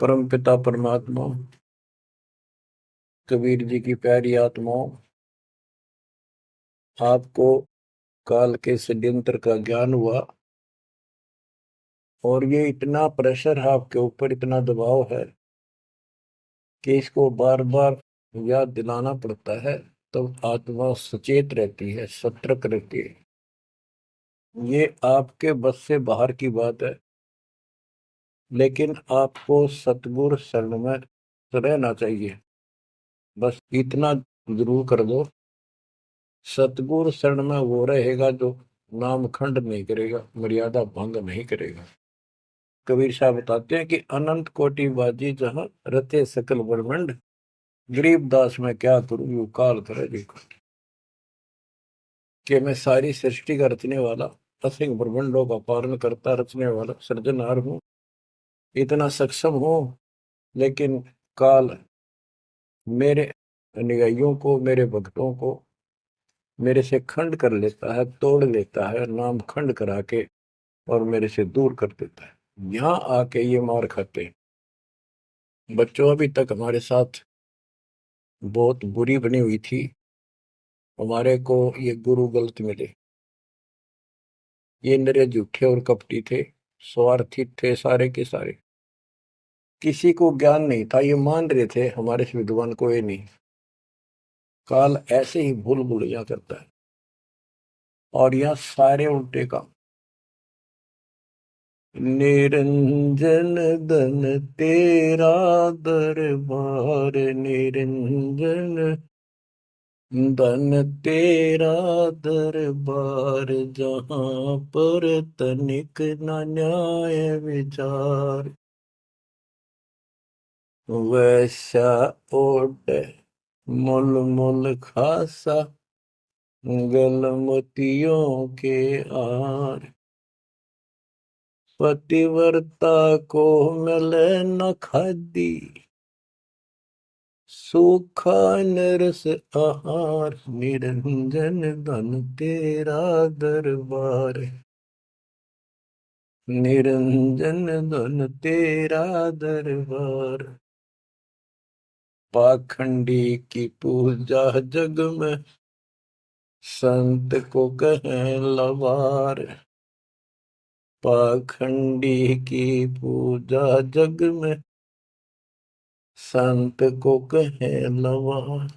परम पिता परमात्मा, कबीर जी की प्यारी आत्माओं, आपको काल के षड्यंत्र का ज्ञान हुआ और ये इतना प्रेशर है आपके ऊपर, इतना दबाव है कि इसको बार बार याद दिलाना पड़ता है। तो आत्मा सचेत रहती है, सतर्क रहती है। ये आपके बस से बाहर की बात है, लेकिन आपको सतगुरु शरण में रहना चाहिए। बस इतना जरूर कर दो, सतगुरु शरण में वो रहेगा जो नाम खंड नहीं करेगा, मर्यादा भंग नहीं करेगा। कबीर साहब बताते हैं कि अनंत कोटि बाजी जहां रते सकल ब्रह्मंड, गरीब दास में क्या करूं यू काल करे जी। कि मैं सारी सृष्टि का रचने वाला, असिंग ब्रह्मंडों का पालन करता रचने वाला सृजनहार हूं, इतना सक्षम हूं, लेकिन काल मेरे अनुयायियों को, मेरे भक्तों को मेरे से खंड कर लेता है, तोड़ लेता है, नाम खंड करा के और मेरे से दूर कर देता है। यहाँ आके ये मार खाते हैं। बच्चों, अभी तक हमारे साथ बहुत बुरी बनी हुई थी। हमारे को ये गुरु गलत मिले, ये निरे झूठे और कपटी थे, स्वार्थी थे सारे के सारे। किसी को ज्ञान नहीं था, ये मान रहे थे हमारे से विद्वान कोई नहीं। काल ऐसे ही भूल भुलैया करता है और यहाँ सारे उल्टे काम। निरंजन धन तेरा दरबार, निरंजन धन तेरा दरबार, जहां पर तनिक न न्याय विचार, वैसा ओट मुल मुल खासा, गलमतियों के आर, पतिव्रता को मिले न खादी, सूखा नरस आहार, निरंजन धन तेरा दरबार, निरंजन धन तेरा दरबार। पाखंडी की पूजा जग में, संत को कहें लवार, पाखंडी की पूजा जग में, संत को कहें लवार।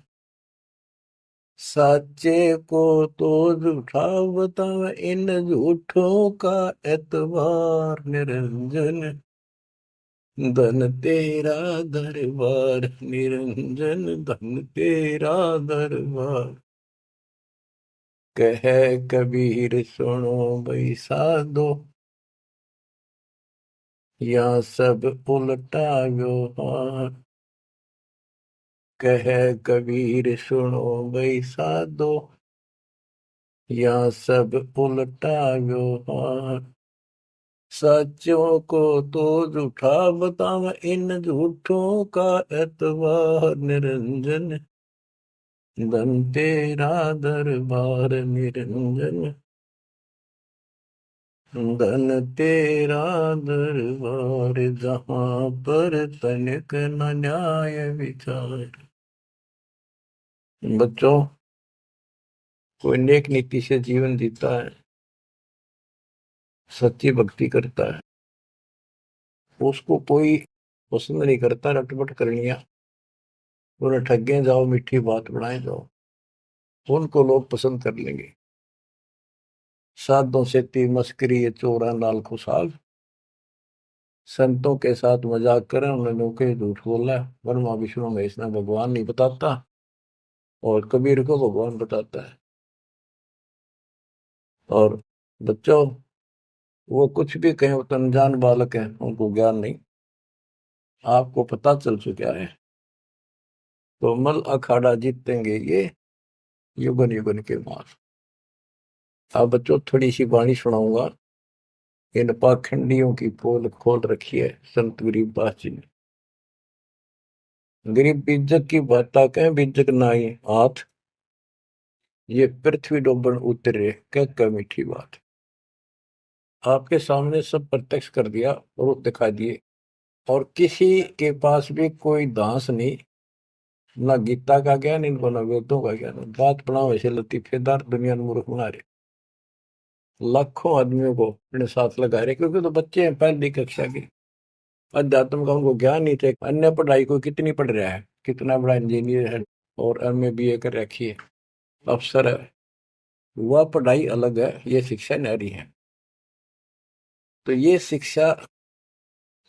साचे को तो झूठा बतावे, इन झूठों का एतबार, निरंजन धन तेरा दरबार, निरंजन धन तेरा दरबार। कह कबीर सुनो भाई साधो, यहाँ सब उल्टा व्यवहार। कह कबीर सुनो भाई साधो, यहाँ सब उल्टा व्यवहार। सच्चों को तो झूठा बतावे, इन झूठों का एतबार, निरंजन धन तेरा दरबार, निरंजन धन तेरा दरबार, जहां पर तनिक न न्याय विचार। बच्चों, कोई नेक नीति से जीवन जीता है, सच्ची भक्ति करता है, उसको कोई पसंद नहीं करता रटपट करनिया। उन्हें ठगे जाओ, मीठी बात बनाए जाओ, उनको लोग पसंद कर लेंगे। साधों से ती मस्करी चोरा नाल खुशाल, संतों के साथ मजाक करें, उन्होंने के झूठ बोला। ब्रह्मा विष्णु महेश ने भगवान नहीं बताता और कबीर को भगवान बताता है। और बच्चों, वो कुछ भी कहें, वो तो अनजान बालक है, उनको ज्ञान नहीं। आपको पता चल चुका है, तो मल अखाड़ा जीतेंगे ये युगन युगन के मार। अब बच्चों, थोड़ी सी वाणी सुनाऊंगा। इन पाखंडियों की पोल खोल रखी है संत गरीबदास जी ने। गरीब बीजक की बात कहें, बीजक नाई हाथ, ये पृथ्वी डोबन उतरे क्या मीठी बात। आपके सामने सब प्रत्यक्ष कर दिया और दिखा दिए। और किसी के पास भी कोई दांस नहीं, ना गीता का ज्ञान इनको, ना वेदों का ज्ञान। बात पढ़ाओ ऐसे लतीफेदार, दुनिया में मूर्ख बना रहे, लाखों आदमियों को अपने साथ लगा रहे, क्योंकि तो बच्चे हैं पहली कक्षा के, अध्यात्म का उनको ज्ञान नहीं थे। अन्य पढ़ाई को कितनी पढ़ रहा है, कितना बड़ा इंजीनियर है और एमए बीए कर रखी है, अफसर है, वह पढ़ाई अलग है, ये शिक्षा न्यारी है। तो ये शिक्षा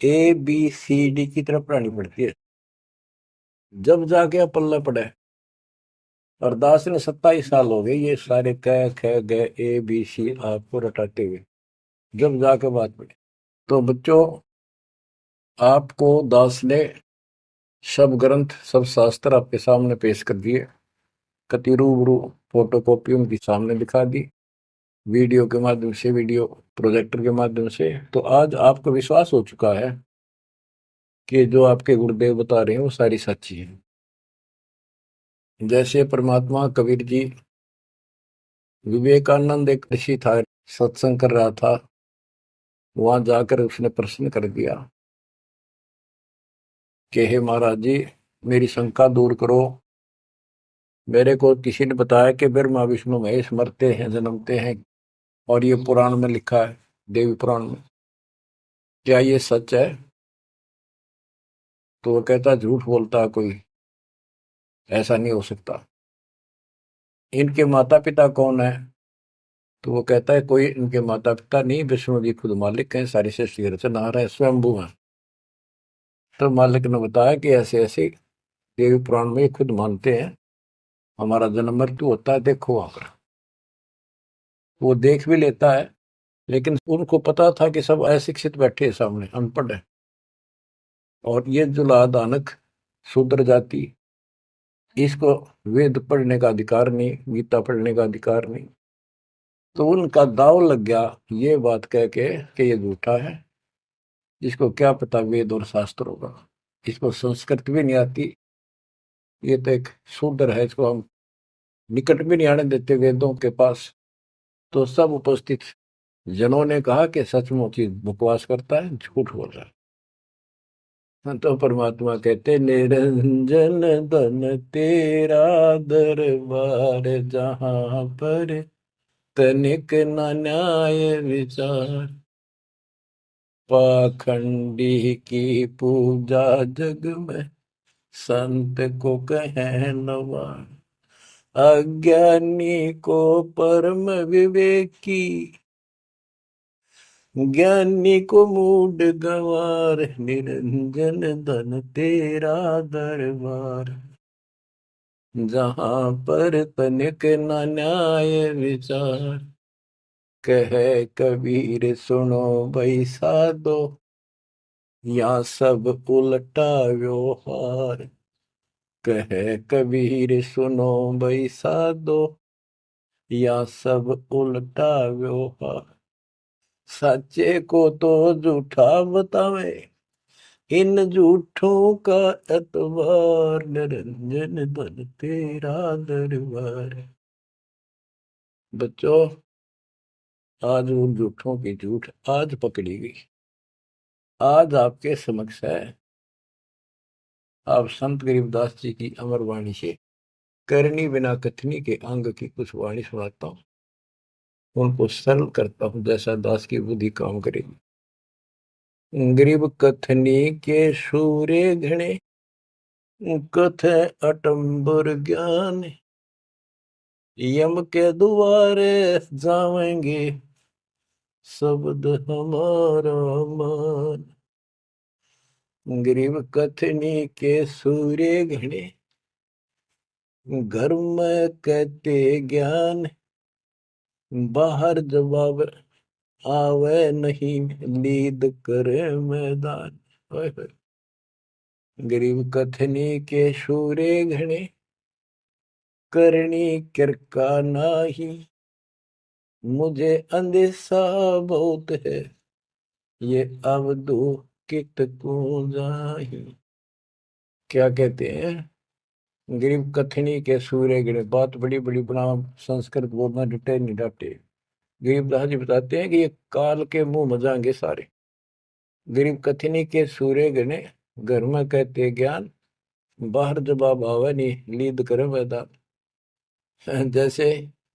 ABCD की तरफ पढ़ानी पड़ती है, जब जाके पल्ला पड़े। और दास ने 27 साल हो गए ये सारे क ख ग ABC आपको रटाते हुए, जब जाके बात पड़े। तो बच्चों, आपको दास ने सब ग्रंथ, सब शास्त्र आपके सामने पेश कर दिए, कति रूबरू फोटो कॉपी उनके सामने दिखा दी, वीडियो के माध्यम से, वीडियो प्रोजेक्टर के माध्यम से। तो आज आपको विश्वास हो चुका है कि जो आपके गुरुदेव बता रहे हैं वो सारी सच्ची है। जैसे परमात्मा कबीर जी, विवेकानंद एक ऋषि था, सत्संग कर रहा था, वहां जाकर उसने प्रश्न कर दिया कि हे महाराज जी, मेरी शंका दूर करो। मेरे को किसी ने बताया कि ब्रह्मा विष्णु महेश मरते हैं, जन्मते हैं, और ये पुराण में लिखा है, देवी पुराण में, क्या ये सच है? तो वो कहता झूठ बोलता है कोई, ऐसा नहीं हो सकता। इनके माता पिता कौन है? तो वो कहता है कोई इनके माता पिता नहीं, विष्णु जी खुद मालिक हैं, सारी सृष्टि रचनहार है, स्वयंभू है। तो मालिक ने बताया कि ऐसे ऐसे देवी पुराण में खुद मानते हैं हमारा जन्म मृत्यु होता है, देखो आकर। वो देख भी लेता है, लेकिन उनको पता था कि सब अशिक्षित बैठे सामने, अनपढ़ है, और ये जो लादानक शूद्र जाति, इसको वेद पढ़ने का अधिकार नहीं, गीता पढ़ने का अधिकार नहीं। तो उनका दाव लग गया ये बात कह के कि ये झूठा है, इसको क्या पता वेद और शास्त्र होगा, इसको संस्कृत भी नहीं आती, ये तो एक शूद्र है, इसको हम निकट भी नहीं आने देते वेदों के पास। तो सब उपस्थित जनों ने कहा कि सचमुच ही बकवास करता है, झूठ बोल रहा है। तो परमात्मा कहते निरंजन धन तेरा दरबार, जहां पर तनिक न न्याय विचार, पाखंडी की पूजा जग में संत को कहे नवार, अज्ञानी को परम विवेकी, ज्ञानी को मूड गंवार, निरंजन धन तेरा दरबार, जहां पर तनिक न न्याय विचार, कहे कबीर सुनो भाई साधो, या सब उल्टा व्यवहार, कहे कबीर सुनो भाई साधो, या सब उल्टा व्यवहार, सच्चे को तो झूठा बतावे, इन झूठों का एतबार, निरंजन धन तेरा दरबार। बच्चों, आज उन झूठों की झूठ आज पकड़ी गई, आज आपके समक्ष है। आप संत गरीबदास जी की अमर वाणी से करनी बिना कथनी के अंग की कुछ वाणी सुनाता हूँ, उनको सरल करता हूँ जैसा दास की बुद्धि काम करेगी। गरीब कथनी के सूर्य घने, कथे अटंबर ज्ञान, यम के द्वारे जावेंगे शब्द हमारा मान, गरीब कथनी के सूर्य घने, घर में कहते ज्ञान, बाहर जवाब आवे नहीं, लीद करे मैदान। गरीब कथनी के सूर्य घने, करनी किरका नाही, मुझे अंदेशा बहुत है, ये अवधू कित को जाही। क्या कहते हैं? गरीब कथनी के सूर्य गिरे, बात बड़ी बड़ी बना, संस्कृत बोलना डटे नहीं डाटे। गरीबदास जी बताते हैं कि ये काल के मुंह मजाएंगे सारे, गरीब कथनी के सूर्य गणे, घर में कहते ज्ञान, बाहर जवाब आवे नहीं लीद करे मैदान। जैसे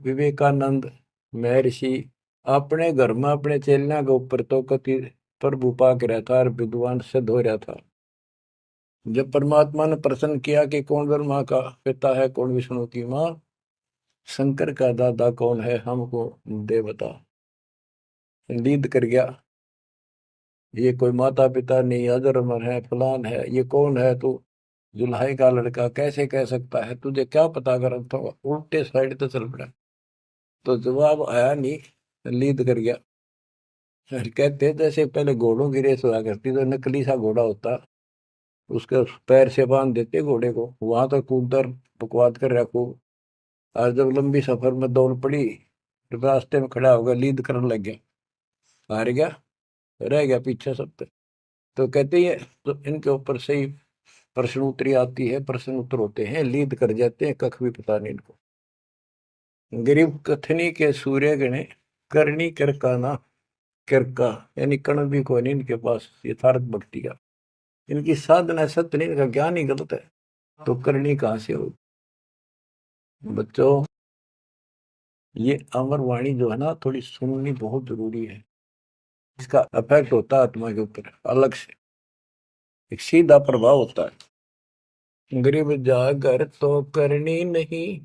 विवेकानंद महर्षि अपने घर में अपने चेलिया के ऊपर तो कति प्रभु पाक रहा था और विद्वान सिद्ध हो रहा था। जब परमात्मा ने प्रश्न किया कि कौन ब्रह्मा का पिता है, कौन विष्णु की माँ, शंकर का दादा कौन है, हमको दे बता। लीद कर गया, ये कोई माता पिता नहीं, अजरमर है, फलान है, ये कौन है तू, जुल्हाई का लड़का कैसे कह सकता है, तुझे क्या पता कर, तो उल्टे साइड तो चल पड़ा। तो जवाब आया नहीं, लीद कर गया। फिर कहते जैसे पहले घोड़ों की रेस हुआ करती, तो नकली सा घोड़ा होता, उसके पैर से बांध देते घोड़े को, वहां तक कूदकर बकवाद कर रखो। और जब लंबी सफर में दौड़ पड़ी, तो रास्ते में खड़ा होगा, लीद करने लग गया, हार गया, रह गया पीछे सब तक। तो कहते हैं तो इनके ऊपर से ही प्रश्न उत्तरी आती है, प्रश्न उत्तर होते हैं, लीद कर जाते हैं, कख भी पता नहीं इनको। गरीब कथनी के सूर्य गणे, करनी कर का ना, कर का यानी कण भी कोई नहीं इनके पास यथार्थ भक्ति का, इनकी साधना सत्य नहीं, इनका ज्ञान ही गलत है, तो करनी कहां से हो। बच्चों, ये अमर वाणी जो है ना, थोड़ी सुननी बहुत जरूरी है, इसका इफेक्ट होता है आत्मा के ऊपर अलग से, एक सीधा प्रभाव होता है। गरीब जागर तो करनी नहीं,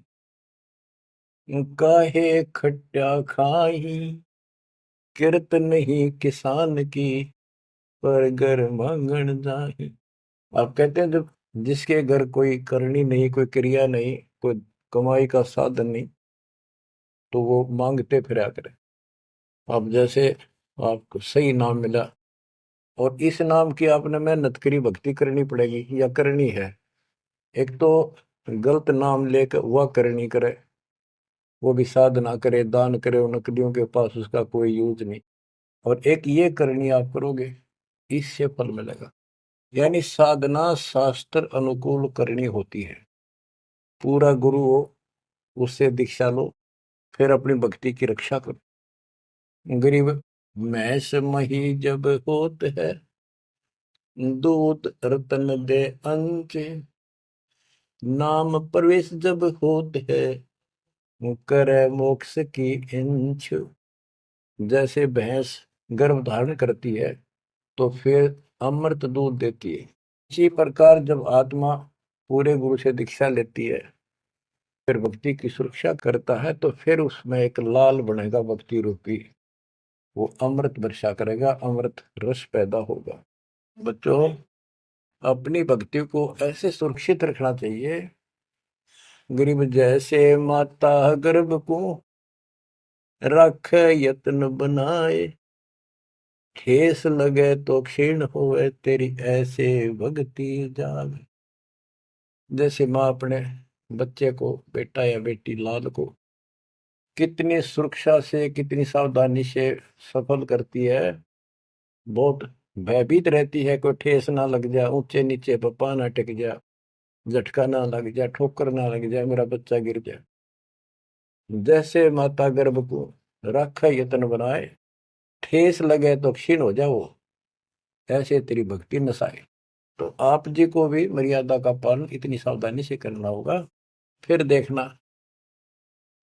काहे खट्टा खाई, किरत नहीं किसान की, पर घर मांगन जाही। आप कहते हैं जब जिसके घर कोई करनी नहीं, कोई क्रिया नहीं, कोई कमाई का साधन नहीं, तो वो मांगते फिरा करे। अब जैसे आपको सही नाम मिला और इस नाम की आपने मेहनत करी, भक्ति करनी पड़ेगी या करनी है। एक तो गलत नाम लेकर वह करनी करे, वो भी साधना करे, दान करे, उन नकलियों के पास उसका कोई यूज नहीं। और एक ये करनी आप करोगे, इससे फल मिलेगा। यानी साधना शास्त्र अनुकूल करनी होती है। पूरा गुरु हो, उससे दीक्षा लो, फिर अपनी भक्ति की रक्षा करो। गरीब मैस मही जब होत है, दूध रतन दे अंच, नाम प्रवेश जब होत है, करे मोक्ष की इंच। जैसे भैंस गर्भ धारण करती है तो फिर अमृत दूध देती है, इसी प्रकार जब आत्मा पूरे गुरु से दीक्षा लेती है, फिर भक्ति की सुरक्षा करता है, तो फिर उसमें एक लाल बनेगा भक्ति रूपी, वो अमृत वर्षा करेगा, अमृत रस पैदा होगा। बच्चों, अपनी भक्ति को ऐसे सुरक्षित रखना चाहिए, गरीब जैसे माता गर्भ को रख यत्न बनाए, ठेस लगे तो क्षीण होए, तेरी ऐसे भक्ति जाग। जैसे माँ अपने बच्चे को, बेटा या बेटी लाल को कितनी सुरक्षा से, कितनी सावधानी से सफल करती है, बहुत भयभीत रहती है, कोई ठेस ना लग जाए, ऊंचे नीचे पप्पा ना टिक जाए, झटका ना लग जाए, ठोकर ना लग जाए, मेरा बच्चा गिर जाए। जैसे माता गर्भ को रख यत्न बनाए, ठेस लगे तो क्षीण हो जाओ, ऐसे तेरी भक्ति नसाए। तो आप जी को भी मर्यादा का पालन इतनी सावधानी से करना होगा, फिर देखना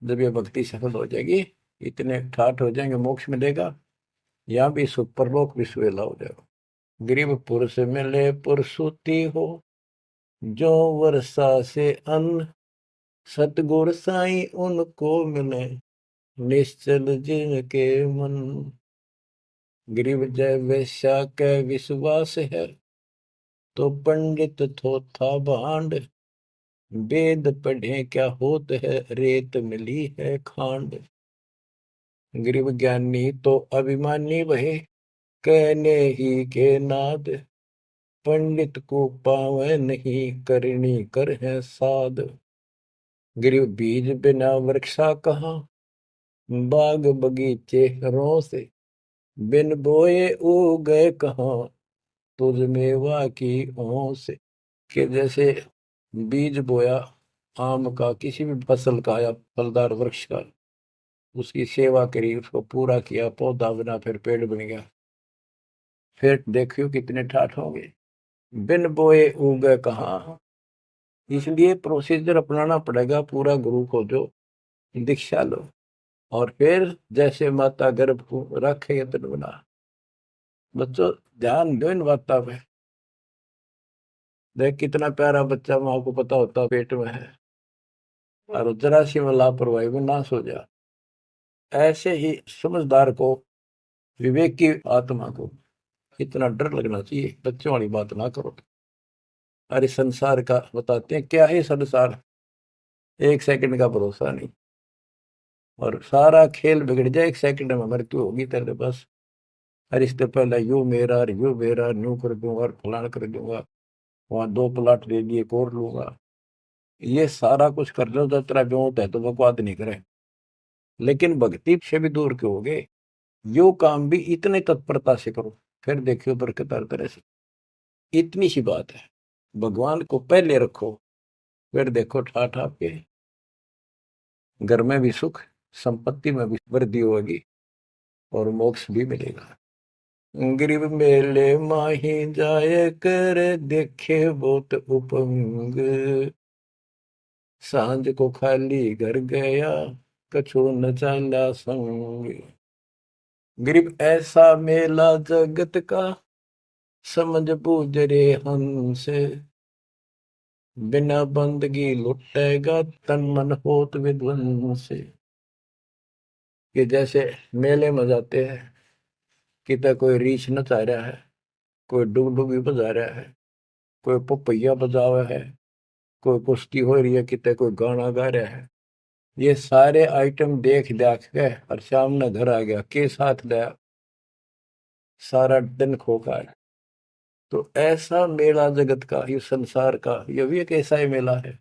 जब ये भक्ति सफल हो जाएगी, इतने ठाठ हो जाएंगे, मोक्ष मिलेगा, यहाँ भी सुख परलोक भी सुहेला हो जाएगा। गरीब पुरुष मिले पुरसुती हो, जो वर्षा से अन्न, सतगुर साई उनको मिले, निश्चल जिनके मन। गरीब जय वैश्या के विश्वास है, तो पंडित थोथा भांड, वेद पढ़े क्या होत है, रेत मिली है खांड। गरीब ज्ञानी तो अभिमानी वहे, कहने ही के नाद, पंडित को पावे नहीं, करनी कर है साध। गरीब बीज बिना वृक्षा कहाँ, बाग बगीचे रो से, बिन बोए उगे कहाँ, तुझ मेवा की ओस। कि जैसे बीज बोया आम का, किसी भी फसल का या फलदार वृक्ष का, उसकी सेवा करी, उसको पूरा किया, पौधा बना, फिर पेड़ बन गया। फिर देखियो कितने ठाठ होंगे। बिन बोए उगे कहाँ। इसलिए प्रोसीजर अपनाना पड़ेगा पूरा। गुरु को जो दीक्षा लो और फिर जैसे माता गर्भ को रखे यतन बना। बच्चों ध्यान दो इन बातों पे। देख कितना प्यारा बच्चा माँ को पता होता पेट में है और जरा सी में लापरवाही में नाश हो जा। ऐसे ही समझदार को, विवेक की आत्मा को इतना डर लगना चाहिए। बच्चों वाली बात ना करो। अरे संसार का बताते हैं क्या है संसार। एक सेकंड का भरोसा नहीं और सारा खेल बिगड़ जाए। एक सेकंड में मृत्यु होगी तेरे बस। अरे इससे पहले यू मेरा और यू मेरा न्यू कर दूंगा और फलान कर दूंगा। वहां 2 प्लाट ले लिए, एक और लूंगा। ये सारा कुछ कर लो तो तेरा ब्योत है तो बकवाद नहीं करे। लेकिन भक्ति से भी दूर क्यों हो गए। यो काम भी इतने तत्परता से करो, फिर देखियो बरकत हर तरह से। इतनी सी बात है। भगवान को पहले रखो, फिर देखो ठाठ आपके घर में भी सुख, संपत्ति में भी वृद्धि होगी और मोक्ष भी मिलेगा। गरीब मेले माही जाए कर देखे बहुत उपंग। सांझ को खाली घर गया कछु न चाला संग। गरीब ऐसा मेला जगत का समझ बूझ रे हंस। बिना बंदगी लुटेगा तन मन होत विध्वंस। कि जैसे मेले में जाते हैं, कितना कोई रीछ नचा रहा है, कोई डुगडुगी बजा रहा है, कोई पपैया बजा रहा है, कोई कुश्ती हो रही है, कितने कोई गाना गा रहा है। ये सारे आइटम देख देख के और सामने घर आ गया के साथ गया, सारा दिन खोखा है। तो ऐसा मेला जगत का, ये संसार का, ये भी एक ऐसा ही मेला है।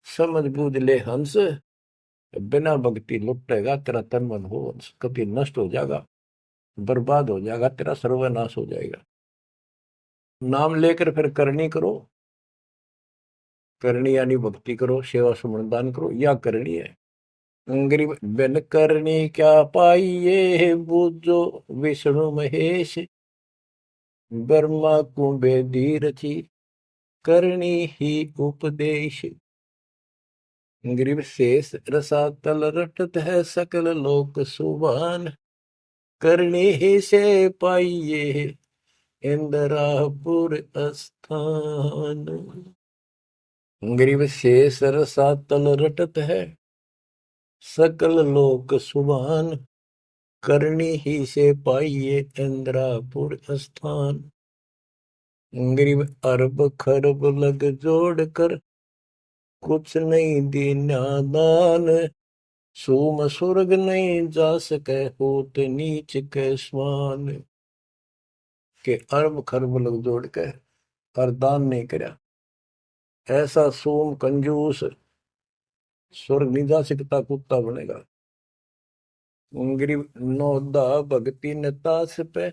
समझ बूझ ले हंस, बिना भक्ति लुटेगा तेरा तन मन हो हंस। कभी नष्ट हो जाएगा, बर्बाद हो जाएगा, तेरा सर्वनाश हो जाएगा। नाम लेकर फिर करनी करो। करनी यानी भक्ति करो, सेवा सुमन दान करो, या करनी है। गरीब बिन करनी क्या पाइये बूझो विष्णु महेश। ब्रह्मा कुंभे धीरथी करनी ही उपदेश। गरीब शेष रसातल रटत है सकल लोक सुभान। करनी ही से पाइये इंद्रापुर स्थान। गरीब शेष रसातल रटत है सकल लोक सुभान। करनी ही से पाइये इंद्रापुर स्थान। गरीब अरब खरब लग जोड़ कर कुछ नहीं दीना दान। सोम स्वर्ग नहीं जा सके होत नीच के समान। के अरब खरब लग जोड़ के और दान नहीं करया, ऐसा सोम कंजूस स्वर्ग नहीं जा सकता, कुत्ता बनेगा। गरीब नौदा भक्ति न तास पे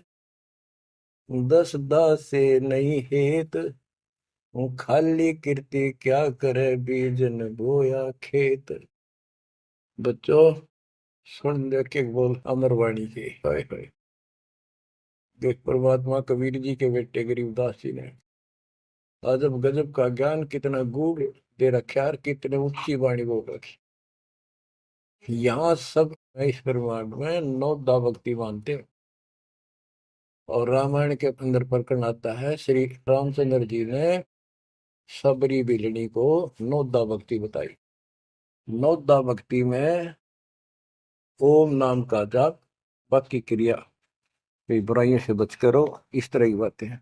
10 दास से नहीं हेत। खाली कीर्ति क्या करे बीजन बोया खेत। बच्चों सुन दे के बोल अमरवाणी के। हाय हाय। देख परमात्मा कबीर जी के बेटे गरीबदास जी ने अजब गजब का ज्ञान कितना गूढ़ दे रखा है, कितने ऊंची वाणी बोल रखी। यहाँ सब इस ब्रह्मांड में 9 दा भक्ति मानते हैं। और रामायण के अंदर प्रकरण आता है, श्री रामचंद्र जी ने सबरी बिलनी को 9 दा भक्ति बताई। 9 दा भक्ति में ओम नाम का जाप, बाकी क्रिया, बुराइयों से बच करो, इस तरह की बातें हैं।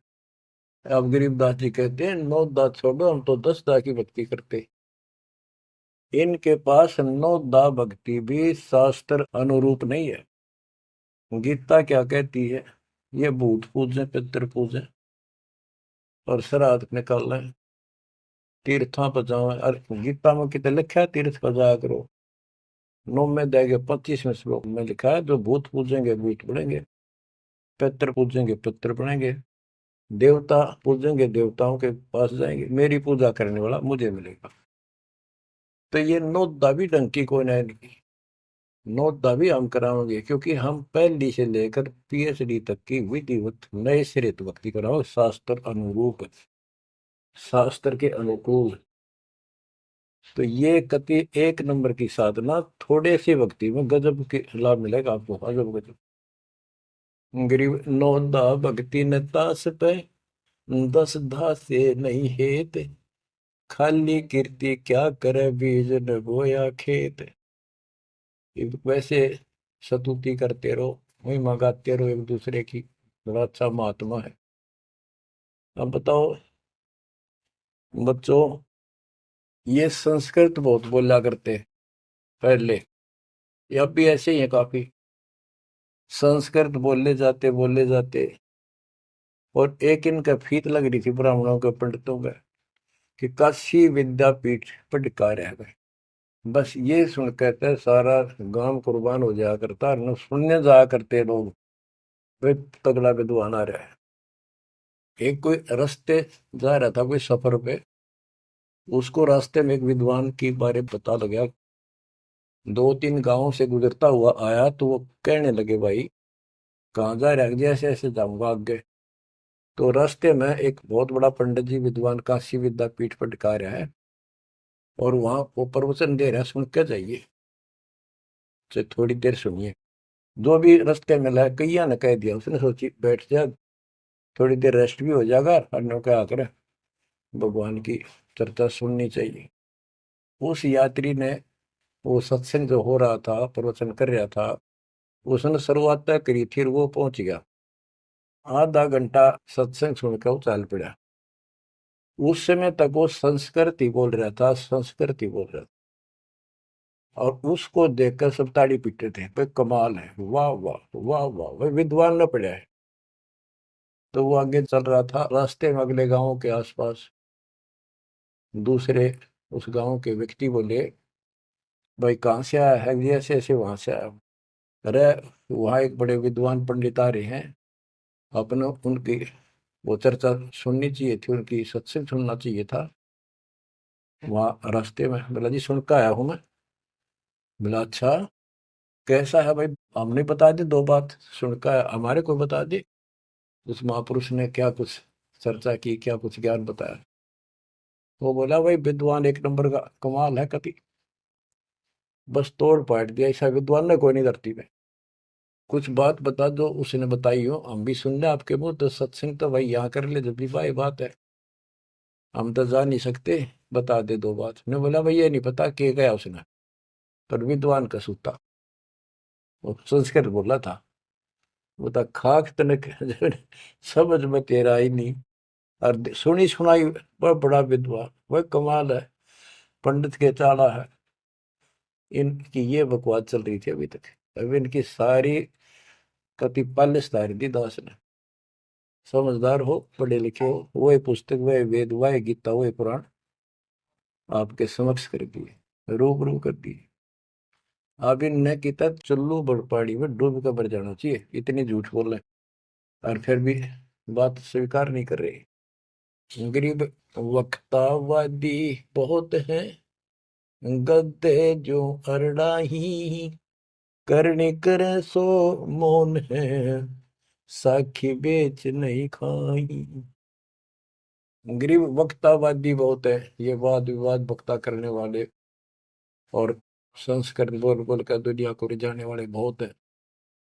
अब गरीबदास जी कहते हैं 9 दा छोड़ो, हम तो 10 दा की भक्ति करते। इनके पास 9 दा भक्ति भी शास्त्र अनुरूप नहीं है। गीता क्या कहती है, ये भूत पूजे पितर पूजे और श्राद्ध निकाल तीर्थों पर जाओ। और गीता में कितने लिखा है तीर्थ पर जाया करो। 9 में देंगे 25वें श्लोक में लिखा है, जो भूत पूजेंगे भूत बनेंगे, पितर पूजेंगे पितर बनेंगे, देवता पूजेंगे देवताओं के पास जाएंगे, मेरी पूजा करने वाला मुझे मिलेगा। तो ये 9 दा भी ढंग की कोई नहीं। नोटा भी हम कराओगे, क्योंकि हम पहली से लेकर पीएचडी तक की विधिवत नए सिरे से भक्ति कराओ, शास्त्र अनुरूप, शास्त्र के अनुकूल। तो ये कति एक नंबर की साधना, थोड़े सी भक्ति में गजब के लाभ मिलेगा आपको, अजब गजब। गरीब नौदा भक्ति न तास पे, दस धा से नहीं हेत, खाली कीर्ति क्या करे बीज न बोया खेत। वैसे स्तुति करते रहो, वही मंगाते रहो एक दूसरे की, बड़ा अच्छा महात्मा है। अब बताओ बच्चों, ये संस्कृत बहुत बोला करते पहले, ये अब भी ऐसे ही है काफी, संस्कृत बोले जाते। और एक इनका फीत लग रही थी ब्राह्मणों के पंडितों का, कि काशी विद्यापीठ पढ़कार है गए। बस ये सुन कहते सारा गांव कुर्बान हो जाया करता, न सुनने जाया करते लोग, वे तगड़ा विद्वान आ रहा है। एक कोई रास्ते जा रहा था कोई सफर पे, उसको रास्ते में एक विद्वान के बारे में पता लगा, दो तीन गांवों से गुजरता हुआ आया, तो वो कहने लगे भाई कहाँ जा रहा है, जैसे ऐसे जाऊंगा आगे। तो रास्ते में एक बहुत बड़ा पंडित जी विद्वान काशी विद्यापीठ पढ़कार है, और वहां वो प्रवचन दे रहा है, सुन के जाइए, तो थोड़ी देर सुनिए। जो भी रास्ते में लाया कैया ने कह दिया, उसने सोची बैठ जा, थोड़ी देर रेस्ट भी हो जाएगा, और क्या कर भगवान की चर्चा सुननी चाहिए। उस यात्री ने, वो सत्संग जो हो रहा था, प्रवचन कर रहा था, उसने शुरुआत तय करी थी, और वो पहुंच गया। आधा घंटा सत्संग सुनकर वो चल पड़ा। उस समय तक वो संस्कृत ही बोल रहा था, संस्कृत ही बोल रहा था। और उसको देखकर सब ताड़ी पीटते थे, भाई कमाल है, वाह वाह वाह वाह, भाई विद्वान न पड़ा है। तो वो आगे चल रहा था, रास्ते में अगले गांव के आसपास दूसरे उस गांव के व्यक्ति बोले, भाई कहाँ से आया है, जी ऐसे ऐसे वहां से आया हूं। अरे वहाँ एक बड़े विद्वान पंडित आ रहे हैं, अपने उनकी वो चर्चा सुननी चाहिए थी, उनकी सत्संग सुनना चाहिए था। वहाँ रास्ते में बोला जी सुन के आया हूँ मैं। बोला अच्छा, कैसा है भाई, हमने बता दी दो बात, सुन के आया, हमारे को बता दी। उस महापुरुष ने क्या कुछ चर्चा की, क्या कुछ ज्ञान बताया। वो बोला भाई विद्वान एक नंबर का, कमाल है कति, बस तोड़ पाट दिया, ऐसा विद्वान ने कोई नहीं धरती में। कुछ बात बता दो, उसने बताई हो, हम भी सुन ले आपके मुंह, तो सत्संग तो भाई यहाँ कर ले जब भी भाई बात है, हम तो जा नहीं सकते, बता दे दो बात। ने बोला भाई ये नहीं पता के गया उसने, पर विद्वान का सूता, वो संस्कृत बोला था। वो था खाक तनक समझ में तेरा ही नहीं, और सुनी सुनाई वह बड़ा विद्वान, वह कमाल है, पंडित के चाला है। इनकी ये बकवास चल रही थी अभी तक। अब इनकी सारी कति पालिश तारी दी दास ने। समझदार हो, पढ़े लिखे हो, वही पुस्तक, वही वेद, वही गीता, वही पुराण आपके समक्ष कर दिए, रूबरू कर दिए। अब इनने किता चुल्लू बड़पाड़ी में डूब कर मर जाना चाहिए, इतनी झूठ बोल रहे, और फिर भी बात स्वीकार नहीं कर रही। गरीब वक्तावादी बहुत हैं, गद्दे जो अरड़ाही, करने करे सो मौन है, साखी बेच नहीं खाई। गरीब वक्तावादी बहुत है, ये वाद विवाद वक्ता करने वाले, और संस्कृत बोल बोल कर दुनिया को रिझाने वाले बहुत है।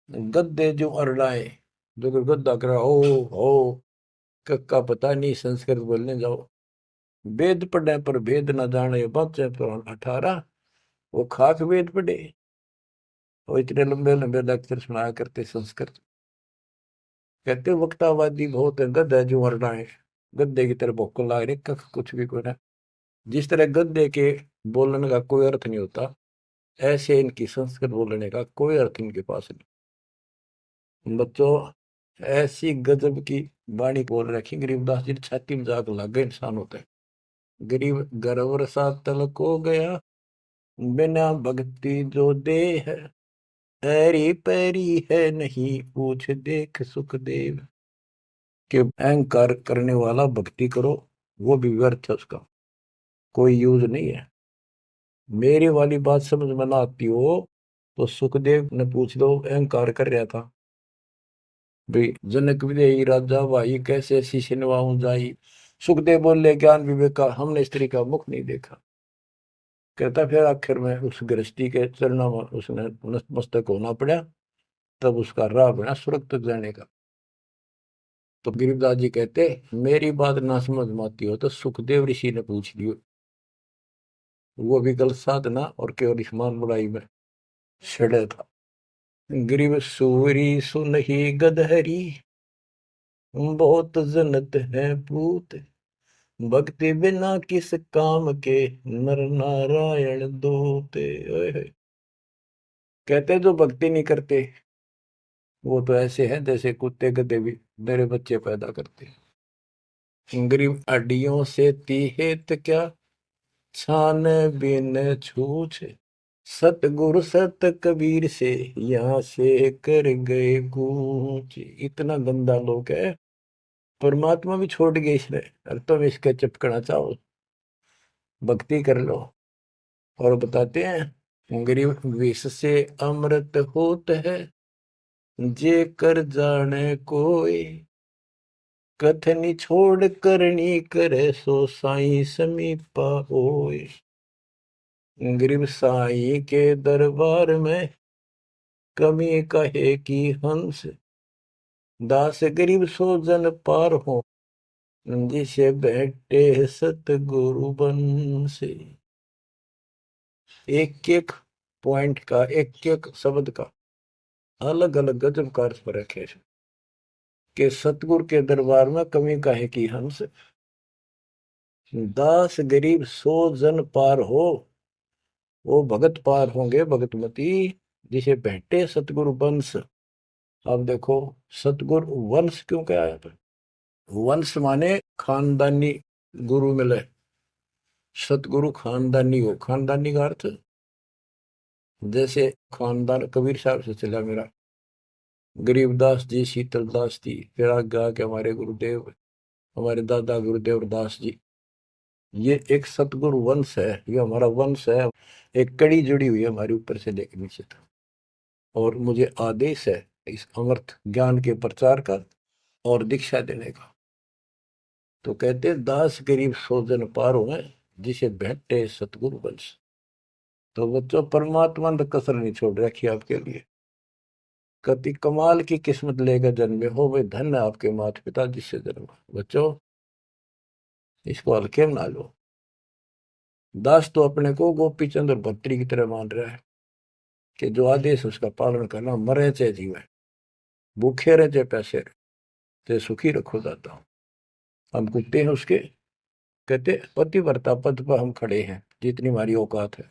गद्दे जो अरड़ाए, जो कि गद्दा करा हो कक्का पता नहीं, संस्कृत बोलने जाओ। वेद पढ़े पर भेद न जाने, बच्चे तो 18, वो खाक वेद पढ़े, वो इतने लंबे लंबे लेक्चर सुनाया करते संस्कृत। कहते वक्तावादी बहुत है, गद्दा जो अरड़ाए, गद्दे की तरह भोक लाग रहे, कख कुछ भी कोई ना। जिस तरह गद्दे के बोलने का कोई अर्थ नहीं होता, ऐसे इनकी संस्कृत बोलने का कोई अर्थ इनके पास नहीं। बच्चों, ऐसी गजब की वाणी बोल रखी, गरीबदास जी ने छाती में जाग लग गए इंसान होते हैं। गरीब गर्वर सा तलक हो गया, बिना भक्ति जो दे है, ऐरी पैरी है नहीं पूछ देख सुखदेव। कि अहंकार करने वाला भक्ति करो, वो भी व्यर्थ है, उसका कोई यूज नहीं है। मेरी वाली बात समझ में ना आती हो, तो सुखदेव ने पूछ लो, अहंकार कर रहा था भाई, जनक विदेही राजा भाई कैसे शीश नवाऊं जाई। सुखदेव बोले, ज्ञान विवेक का हमने स्त्री का मुख नहीं देखा। कहता फिर आखिर में उस गृहस्थी के चरणों में उसने नतमस्तक होना पड़ा, तब उसका राह बना स्वर्ग तक जाने का। तो गिरिदास जी कहते, मेरी बात ना समझ में आती हो तो सुखदेव ऋषि ने पूछ लियो, वो भी गलत साधना और केवल ईमान बुराई में छड़े था। ग्रीव सूरी सुनही गदहरी, बहुत जनत है पूत, भक्ति बिना किस काम के, नर नारायण दूते। ओए होए। कहते जो भक्ति नहीं करते वो तो ऐसे हैं जैसे कुत्ते गधे भी मेरे बच्चे पैदा करते हैं। गरीब अड्डियों से तीहेत क्या, छान बिन छूछ, सतगुरु सत कबीर से यहाँ से कर गए कूच। इतना गंदा लोग है, परमात्मा भी छोड़ गए इसने, और तुम इसके चिपकना चाहो, भक्ति कर लो। और बताते हैं, गरीब विष से अमृत होत है, जे कर जाने कोई, कथनी छोड़ करनी करे, सो साई समीपा होए। गरीब साई के दरबार में, कमी कहे की हंस, दास गरीब सो जन पार हो, जिसे बैठे सतगुरु बंसे। एक एक पॉइंट का, एक एक शब्द का अलग अलग गजब का अर्थ पर रखे कि सतगुरु के दरबार में कमी काहे की हंस, दास गरीब सो जन पार हो, वो भगत पार होंगे भगतमती, जिसे भेंटे सतगुरु वंश। अब देखो, सतगुरु वंश क्यों क्या है? वंश माने खानदानी गुरु मिले, सतगुरु खानदानी हो। खानदानी का अर्थ जैसे खानदान कबीर साहब से चला मेरा, गरीबदास जी, शीतलदास जी, फिर आगे आके हमारे गुरुदेव, हमारे दादा गुरुदेव दास जी। ये एक सतगुरु वंश है, ये हमारा वंश है। एक कड़ी जुड़ी हुई है हमारे ऊपर से लेकर नीचे तक। और मुझे आदेश है इस अमृत ज्ञान के प्रचार का और दीक्षा देने का। तो कहते दास गरीब सोजन पारो है, जिसे भेंटे सतगुरु वंश। तो बच्चों, परमात्मा ने कसर नहीं छोड़ रखी आपके लिए। कति कमाल की किस्मत लेकर जन्मे हो, वे धन है आपके माता पिता जिससे जन्मा। बच्चों, इसको हल्के में ना लो। दास तो अपने को गोपी चंद्र भट्टरी की तरह मान रहा है कि जो आदेश उसका पालन करना, मरे चाहे जीवे, भूखे रहे चाहे पैसे रहे, ते सुखी रखो दाता हूं। हम कुत्ते हैं उसके। कहते पतिव्रता पद पर हम खड़े हैं, जितनी हमारी औकात है।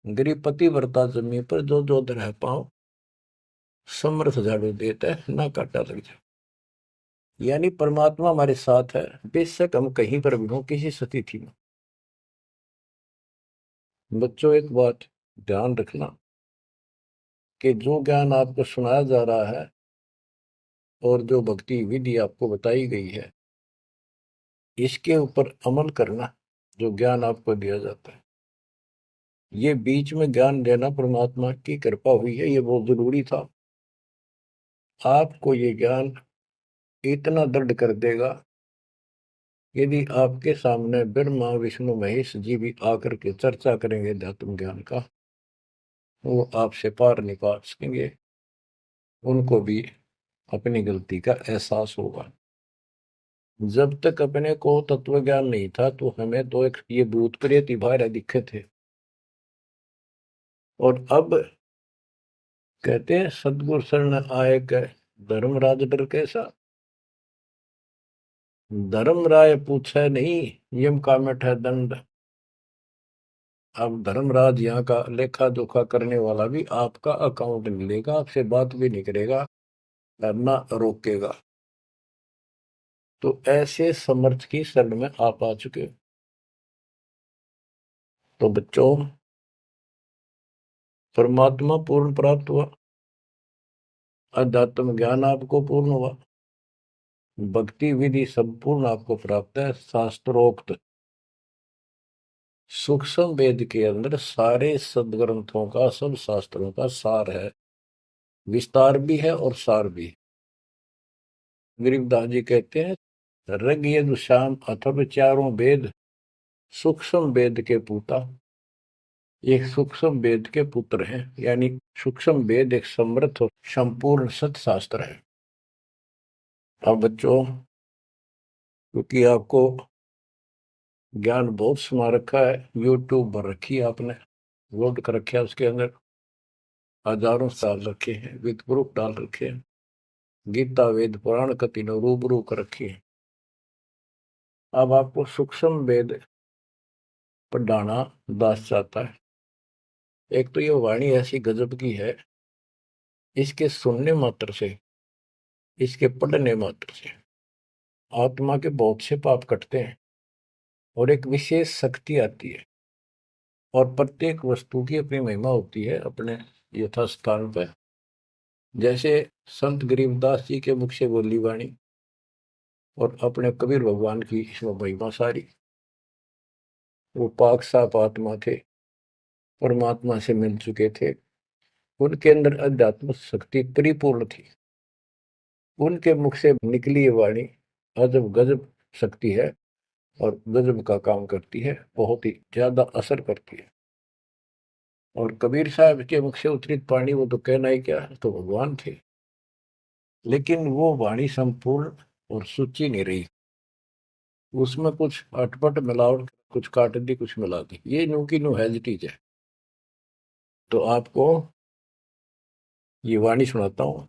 गरीब पतिव्रता जमीन पर जो जो रह पाओ, समर्थ झाड़ू देता है, ना काटा लग जाए। यानी परमात्मा हमारे साथ है, बेशक हम कहीं पर भी हो, किसी स्थिति में। बच्चों, एक बात ध्यान रखना कि जो ज्ञान आपको सुनाया जा रहा है और जो भक्ति विधि आपको बताई गई है, इसके ऊपर अमल करना। जो ज्ञान आपको दिया जाता है, ये बीच में ज्ञान देना परमात्मा की कृपा हुई है, ये बहुत जरूरी था। आपको ये ज्ञान इतना दृढ़ कर देगा, यदि आपके सामने ब्रह्मा विष्णु महेश जी भी आकर के चर्चा करेंगे अध्यात्म ज्ञान का, वो आपसे पार नहीं पा सकेंगे। उनको भी अपनी गलती का एहसास होगा। जब तक अपने को तत्व ज्ञान नहीं था तो हमें तो एक ये भूत प्रेत ही बाहर दिखे थे। और अब कहते हैं सदगुरु शरण आए के, धर्मराज डर कैसा। धर्मराय पूछे नहीं, यम का मिठा दंड। अब धर्मराज यहाँ का लेखा जोखा करने वाला भी आपका अकाउंट नहीं लेगा, आपसे बात भी नहीं करेगा, ना रोकेगा। तो ऐसे समर्थ की शरण में आप आ चुके हो। तो बच्चों, परमात्मा पूर्ण प्राप्त हुआ, अध्यात्म ज्ञान आपको पूर्ण हुआ, भक्ति विधि संपूर्ण आपको प्राप्त है, शास्त्रोक्त। सूक्ष्म वेद के अंदर सारे सदग्रंथों का, सब शास्त्रों का सार है। विस्तार भी है और सार भी है। गरीबदास जी कहते हैं, ऋग यजुः साम अथर्व चारों वेद सूक्ष्म वेद के पूता। एक सूक्ष्म वेद के पुत्र हैं, यानी सूक्ष्म वेद एक समृद्ध और संपूर्ण सत्शास्त्र है। अब बच्चों, क्योंकि आपको ज्ञान बहुत समा रखा है, यूट्यूब पर रखी है आपने, लोड कर रखे है, उसके अंदर हजारों साल रखे हैं, विद प्रूफ डाल रखे हैं, गीता वेद पुराण का तीनों रूबरू कर रखी है। अब आपको सूक्ष्म वेद पढ़ाना दास चाहता है। एक तो ये वाणी ऐसी गजब की है, इसके सुनने मात्र से, इसके पढ़ने मात्र से आत्मा के बहुत से पाप कटते हैं और एक विशेष शक्ति आती है। और प्रत्येक वस्तु की अपनी महिमा होती है अपने यथास्थान पर। जैसे संत गरीबदास जी के मुख से बोली वाणी और अपने कबीर भगवान की इसमें महिमा सारी। वो पाक साफ आत्मा थे, परमात्मा से मिल चुके थे, उनके अंदर अध्यात्म शक्ति परिपूर्ण थी। उनके मुख से निकली ये वाणी अजब गजब शक्ति है और गजब का काम करती है, बहुत ही ज्यादा असर करती है। और कबीर साहब के मुख से उतरित पानी, वो तो कहना ही क्या है, तो भगवान थे। लेकिन वो वाणी संपूर्ण और सुची नहीं रही, उसमें कुछ अटपट मिलावट, कुछ काट दी, कुछ मिला दी, ये नो की नो हैजिटीज है। तो आपको ये वाणी सुनाता हूँ।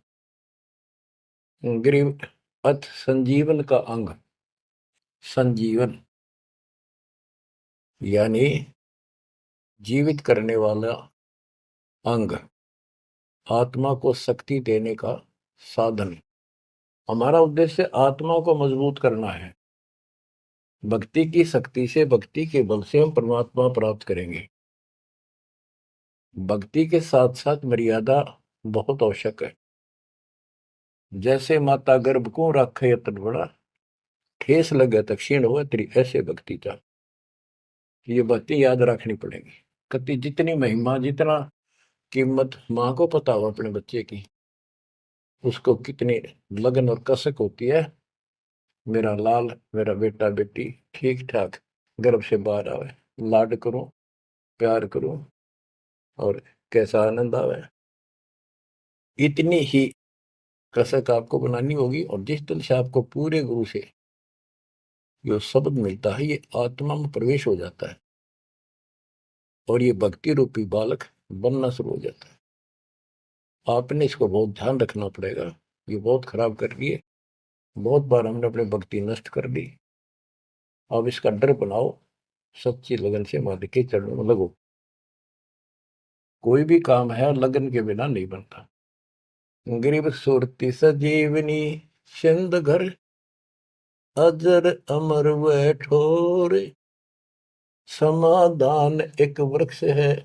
गरीब अथ संजीवन का अंग, संजीवन यानी जीवित करने वाला अंग, आत्मा को शक्ति देने का साधन। हमारा उद्देश्य आत्मा को मजबूत करना है। भक्ति की शक्ति से, भक्ति के बल से हम परमात्मा प्राप्त करेंगे। भक्ति के साथ साथ मर्यादा बहुत आवश्यक है। जैसे माता गर्भ को रखे यतन बड़ा, ठेस लगे तो क्षीण हो तेरी, ऐसे भक्ति जा। ये भक्ति याद रखनी पड़ेगी। कति जितनी महिमा, जितना कीमत माँ को पता हो अपने बच्चे की, उसको कितनी लगन और कसक होती है, मेरा लाल, मेरा बेटा बेटी ठीक ठाक गर्भ से बाहर आवे, लाड करूं, प्यार करूं और कैसा आनंद आवे। इतनी ही कसक आपको बनानी होगी। और जिस तरह से आपको पूरे गुरु से जो शब्द मिलता है, ये आत्मा में प्रवेश हो जाता है और ये भक्ति रूपी बालक बनना शुरू हो जाता है। आपने इसको बहुत ध्यान रखना पड़ेगा। ये बहुत खराब कर रही है, बहुत बार हमने अपनी भक्ति नष्ट कर दी। अब इसका डर बनाओ, सच्ची लगन से मालिक के चरणों में लगो। कोई भी काम है लगन के बिना नहीं बनता। गरीब सुरती सजीवनी सिंध घर, अजर अमर व ठोर, समाधान एक वृक्ष है,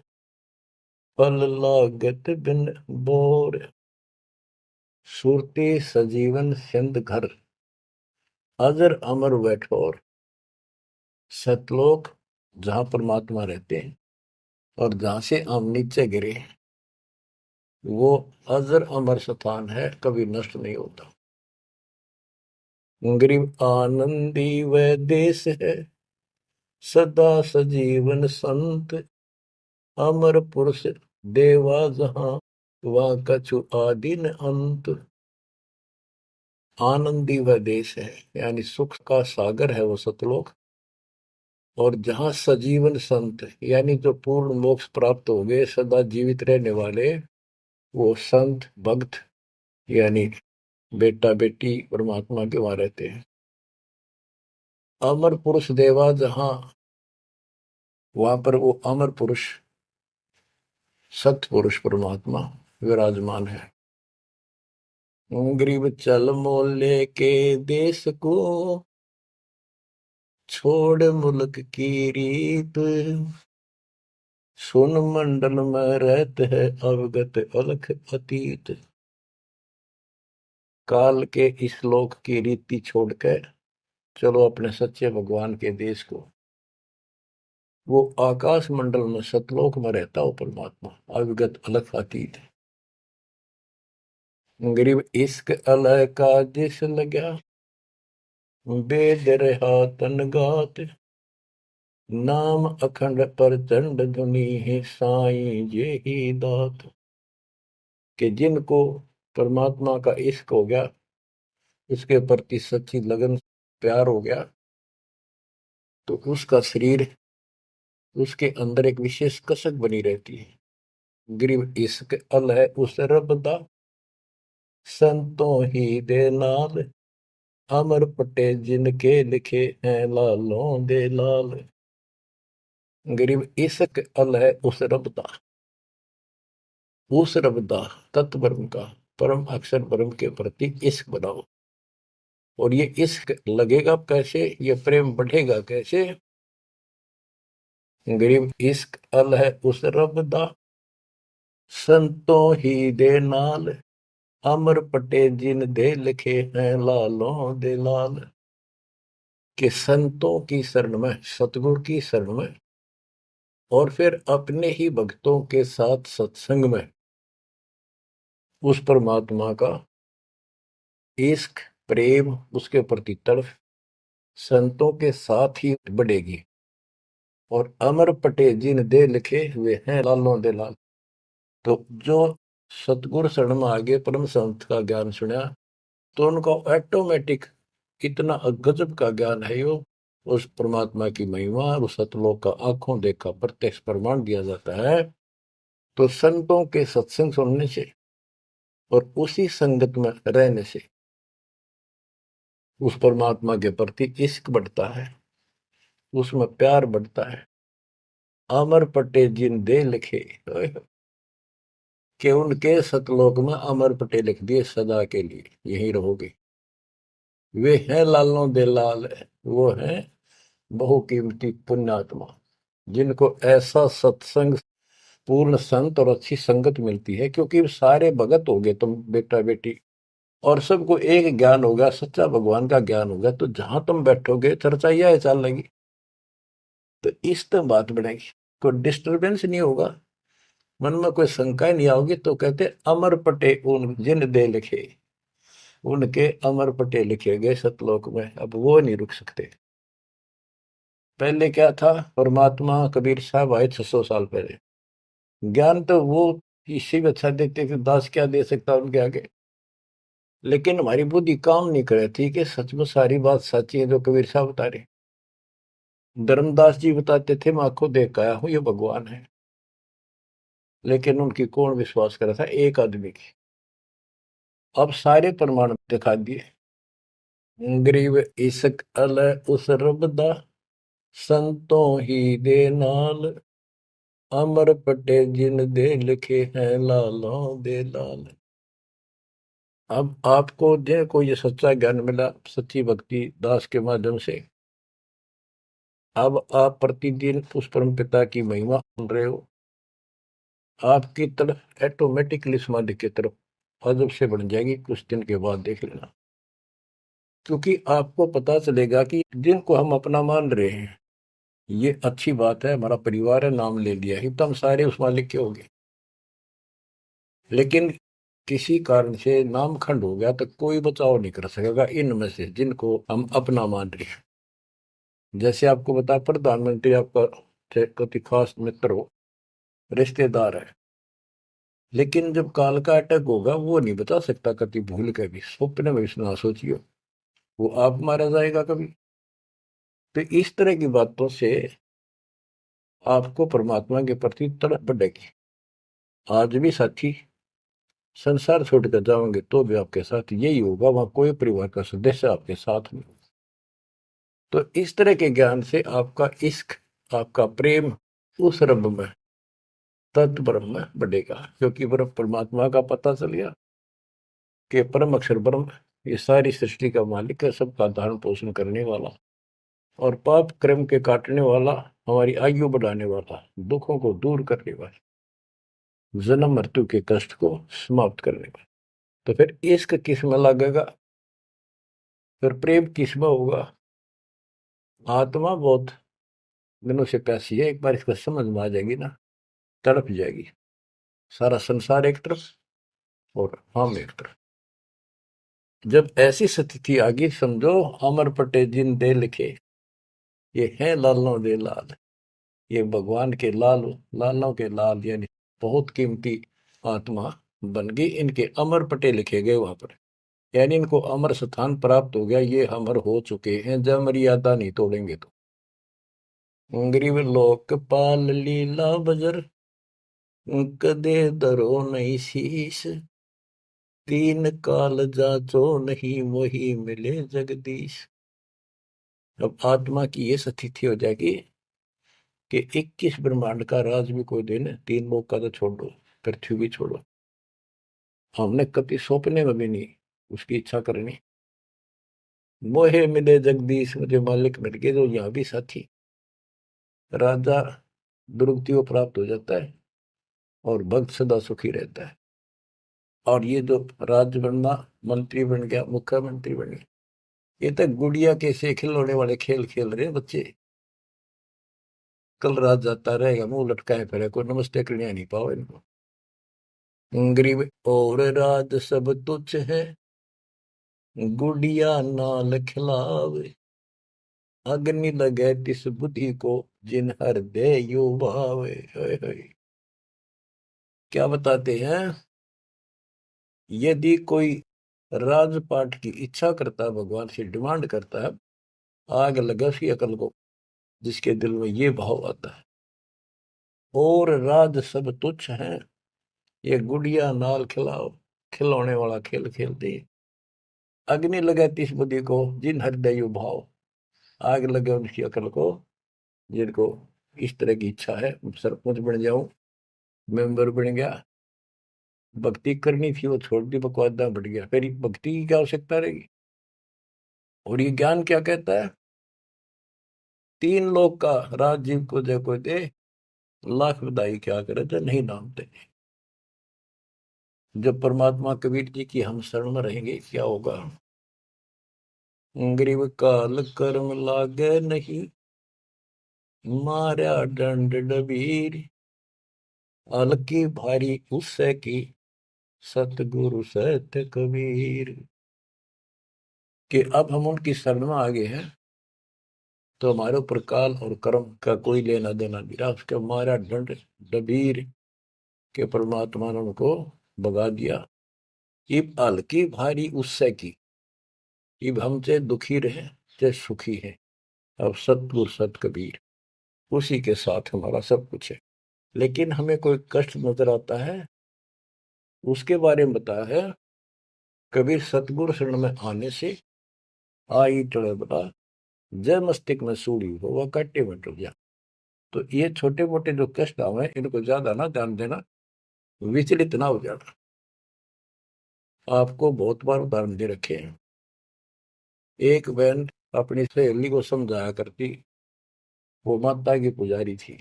फल लागत बिन बोर। सुरती सजीवन सिंध घर, अजर अमर व ठोर। सतलोक जहां परमात्मा रहते हैं और जहां से हम नीचे गिरे, वो अजर अमर स्थान है, कभी नष्ट नहीं होता। गरीब आनंदी वह देश है, सदा सजीवन संत, अमर पुरुष देवा जहां, वहां कछु आदि न अंत। आनंदी वह देश है, यानी सुख का सागर है वो सतलोक। और जहां सजीवन संत, यानी जो पूर्ण मोक्ष प्राप्त हो गए, सदा जीवित रहने वाले, वो संत भक्त यानी बेटा बेटी परमात्मा के वहां रहते हैं। अमर पुरुष देवा जहां, वहां पर वो अमर पुरुष सत्पुरुष परमात्मा विराजमान है। गरीब चल मोले के देश को, छोड़ मुल्क की रीत, सुन मंडल में रहते है अवगत अलख अतीत। काल के इस लोक की रीति छोड़कर चलो अपने सच्चे भगवान के देश को। वो आकाश मंडल में सतलोक में रहता हो परमात्मा, अविगत अलग अतीत है। गरीब इश्क अलह का जिस लगा, वेद रहा तन गात, नाम अखंड प्रचंड धुनि है साईं जे ही दात। कि जिनको परमात्मा का इश्क हो गया, उसके प्रति सच्ची लगन प्यार हो गया, तो उसका शरीर, उसके अंदर एक विशेष कसक बनी रहती है। गरीब इश्क अल है उस रब दा, संतों ही दे नाल, अमर पटे जिनके लिखे हैं लालों दे लाल। गरीब इश्क अल है उस रब दा, उस रब दा तत्व ब्रह्म का, परम अक्षर ब्रह्म के प्रति इश्क बनाओ। और ये इश्क लगेगा कैसे, ये प्रेम बढ़ेगा कैसे। गरीब इश्क अल है उस रब दा, संतों ही दे नाल, अमर पटे जिन दे लिखे हैं लालों दे लाल। कि संतों की शरण में, सतगुरु की शरण में, और फिर अपने ही भक्तों के साथ सत्संग में उस परमात्मा का इश्क, प्रेम, उसके प्रति तड़फ संतों के साथ ही बढ़ेगी। और अमर पटे जिन दे लिखे हुए हैं लालों दे लाल। तो जो सतगुरु शरण में आगे परम संत का ज्ञान सुना, तो उनको ऑटोमेटिक इतना गजब का ज्ञान है, यो उस परमात्मा की महिमा, उस सतलोक का आंखों देखा प्रत्यक्ष प्रमाण दिया जाता है। तो संतों के सत्संग सुनने से और उसी संगत में रहने से उस परमात्मा के प्रति इश्क बढ़ता है, उसमें प्यार बढ़ता है। अमर पटे जिन दे लिखे, कि उनके सतलोक में अमर पटे लिख दिए, सदा के लिए यही रहोगे। वे हैं लालों दे लाल, वो हैं बहुकीमती पुण्यात्मा, जिनको ऐसा सत्संग, पूर्ण संत और अच्छी संगत मिलती है। क्योंकि सारे भगत हो गए तुम बेटा बेटी, और सबको एक ज्ञान होगा, सच्चा भगवान का ज्ञान होगा, तो जहां तुम बैठोगे चर्चा यह चल लगी, तो इस तो बात बढ़ेगी, कोई डिस्टरबेंस नहीं होगा, मन में कोई शंका नहीं आओगी। तो कहते अमर पटे उन जिन दे लिखे, उनके अमर पटे लिखे गए सतलोक में, अब वो नहीं रुक सकते। पहले क्या था, परमात्मा कबीर साहब आए 600 साल पहले, ज्ञान तो वो इससे भी अच्छा देते थे, दास क्या दे सकता उनके आगे। लेकिन हमारी बुद्धि काम नहीं कर रही थी कि सच में सारी बात सच्ची है जो कबीर साहब बता रहे। धर्मदास जी बताते थे, मैं आंखों देख के आया हूं ये भगवान है, लेकिन उनकी कौन विश्वास कर रहा था, एक आदमी की। अब सारे प्रमाण दिखा दिए। गरीब इश्क अल उस रब दा, संतों ही दे नाल, अमर पटे जिन दे लिखे हैं लालों दे लाल। अब आपको को ये सच्चा ज्ञान मिला सच्ची भक्ति दास के माध्यम से। अब आप प्रतिदिन उस परम पिता की महिमा सुन रहे हो, आपकी तरफ ऑटोमेटिकली समाधि की तरफ अजब से बढ़ जाएगी, कुछ दिन के बाद देख लेना। क्योंकि आपको पता चलेगा कि जिनको हम अपना मान रहे हैं, ये अच्छी बात है, हमारा परिवार है, नाम ले लिया ही तो हम सारे उस मालिक के हो गए। लेकिन किसी कारण से नाम खंड हो गया तो कोई बचाव नहीं कर सकेगा इनमें से जिनको हम अपना मान रहे हैं। जैसे आपको बता, प्रधानमंत्री आपका कति खास मित्र हो, रिश्तेदार है, लेकिन जब काल का अटैक होगा वो नहीं बचा सकता कति भूल के भी, स्वप्न में भी ना सोचियो, वो आप मारा जाएगा कभी। तो इस तरह की बातों से आपको परमात्मा के प्रति तड़प बढ़ेगी। आज भी साथी संसार छोड़कर जाओगे तो भी आपके साथ यही होगा, वहां कोई परिवार का सदस्य आपके साथ नहीं। तो इस तरह के ज्ञान से आपका इश्क, आपका प्रेम उस रब में, तत्व ब्रह्म में बढ़ेगा। क्योंकि ब्रह्म परमात्मा का पता चल गया कि परम अक्षर ब्रह्म ये सारी सृष्टि का मालिक है, सबका धारण पोषण करने वाला, और पाप क्रम के काटने वाला, हमारी आयु बढ़ाने वाला, दुखों को दूर करने वाला, जन्म मृत्यु के कष्ट को समाप्त करने वाला। तो फिर इश्क किस में लगेगा, फिर प्रेम किस में होगा। आत्मा बहुत दिनों से प्यासी है, एक बार इसको समझ में आ जाएगी ना, तड़प जाएगी। सारा संसार एक तरफ और हम एक तरफ। जब ऐसी स्थिति आ गई, समझो अमर पटे जिन दे लिखे, ये हैं लालों दे लाल, ये भगवान के लाल, लालों के लाल, यानी बहुत कीमती आत्मा बन गई, इनके अमर पटे लिखे गए वहां पर, यानी इनको अमर स्थान प्राप्त हो गया, ये अमर हो चुके हैं, जब मर्यादा नहीं तोड़ेंगे तो। गरीब लोकपाल लीला बजर, कदे दरो नहीं शीश, तीन काल जाचो नहीं वही मिले जगदीश। अब आत्मा की ये स्थिति हो जाएगी कि 21 ब्रह्मांड का राज भी कोई देने, तीन लोग का तो छोड़ दो, पृथ्वी भी छोड़ो, हमने कभी सौंपने में भी नहीं उसकी इच्छा करनी। मोहे मिले जगदीश, मुझे मालिक मिल गए, जो यहाँ भी साथी। राजा दुर्गति को प्राप्त हो जाता है और भक्त सदा सुखी रहता है। और ये जो राज बनना, मंत्री बन गया, मुख्यमंत्री बन गया, ये तक गुड़िया के से खिलौने वाले खेल खेल रहे बच्चे। कल रात जाता रहेगा, मुंह लटकाए फिरे, कोई नमस्ते करने नहीं पाओ इनको। गरीब और राज सब तुच्छ है, गुड़िया नाल खिलावे, अग्नि लगे तिस बुद्धि को, जिन हृदय यो भावे। क्या बताते हैं, यदि कोई राजपाट की इच्छा करता है, भगवान से डिमांड करता है, आग लगा उसकी अकल को, जिसके दिल में ये भाव आता है। और राज सब तुच्छ है, ये गुड़िया नाल खिलाओ, खिलौने वाला खेल खेलते। अग्नि लगे तिस बुद्धि को, जिन हृदय भाव, आग लगे उनकी अकल को, जिनको इस तरह की इच्छा है, सरपंच बन जाऊं, मेंबर बन गया, भक्ति करनी थी वो छोड़ दी, बकवादा बढ़ गया, फिर भक्ति की क्या आवश्यकता रहेगी। और ये ज्ञान क्या कहता है, तीन लोग का राज जीव को जय को दे, लाख बधाई क्या करे तो नहीं नामते। जब परमात्मा कबीर जी की हम शरण में रहेंगे, क्या होगा, गरीब काल कर्म लागे नहीं, मारा दंड डबीर, अलकी भारी उससे की, सतगुरु सत्य कबीर। कि अब हम उनकी शरण में आ गए हैं, तो हमारे ऊपर काल और कर्म का कोई लेना देना नहीं रहा, उसके मारा दंड डबीर के परमात्मा ने उनको भगा दिया। इब हल्की भारी उससे की, इब हम चाहे दुखी रहे चाहे सुखी है, अब सतगुरु सत कबीर, उसी के साथ हमारा सब कुछ है। लेकिन हमें कोई कष्ट नजर आता है, उसके बारे में बताया है कबीर, सतगुरु शरण में आने से आई टले बता, जय मस्तिष्क में सूड़ी हो वह कट्टे में टूट जा। तो ये छोटे मोटे जो कष्ट आवे, इनको ज्यादा ना ध्यान देना, विचलित ना हो जाना। आपको बहुत बार उदाहरण दे रखे हैं। एक बहन अपनी सहेली को समझाया करती, वो माता की पुजारी थी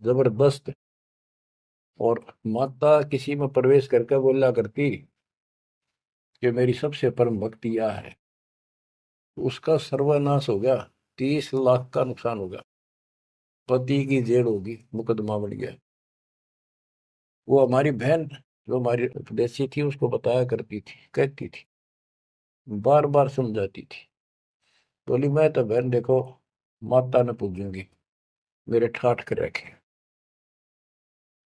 जबरदस्त, और माता किसी में प्रवेश करके बोला करती कि मेरी सबसे परम भक्ति यह है। उसका सर्वनाश हो गया, 30 लाख का नुकसान हो गया, पति की जेल होगी, मुकदमा बढ़ गया। वो हमारी बहन जो हमारी उपदेशी थी, उसको बताया करती थी, कहती थी, बार बार समझाती थी, बोली मैं तो बहन देखो माता ने पूजूंगी, मेरे ठाठ कर रखे।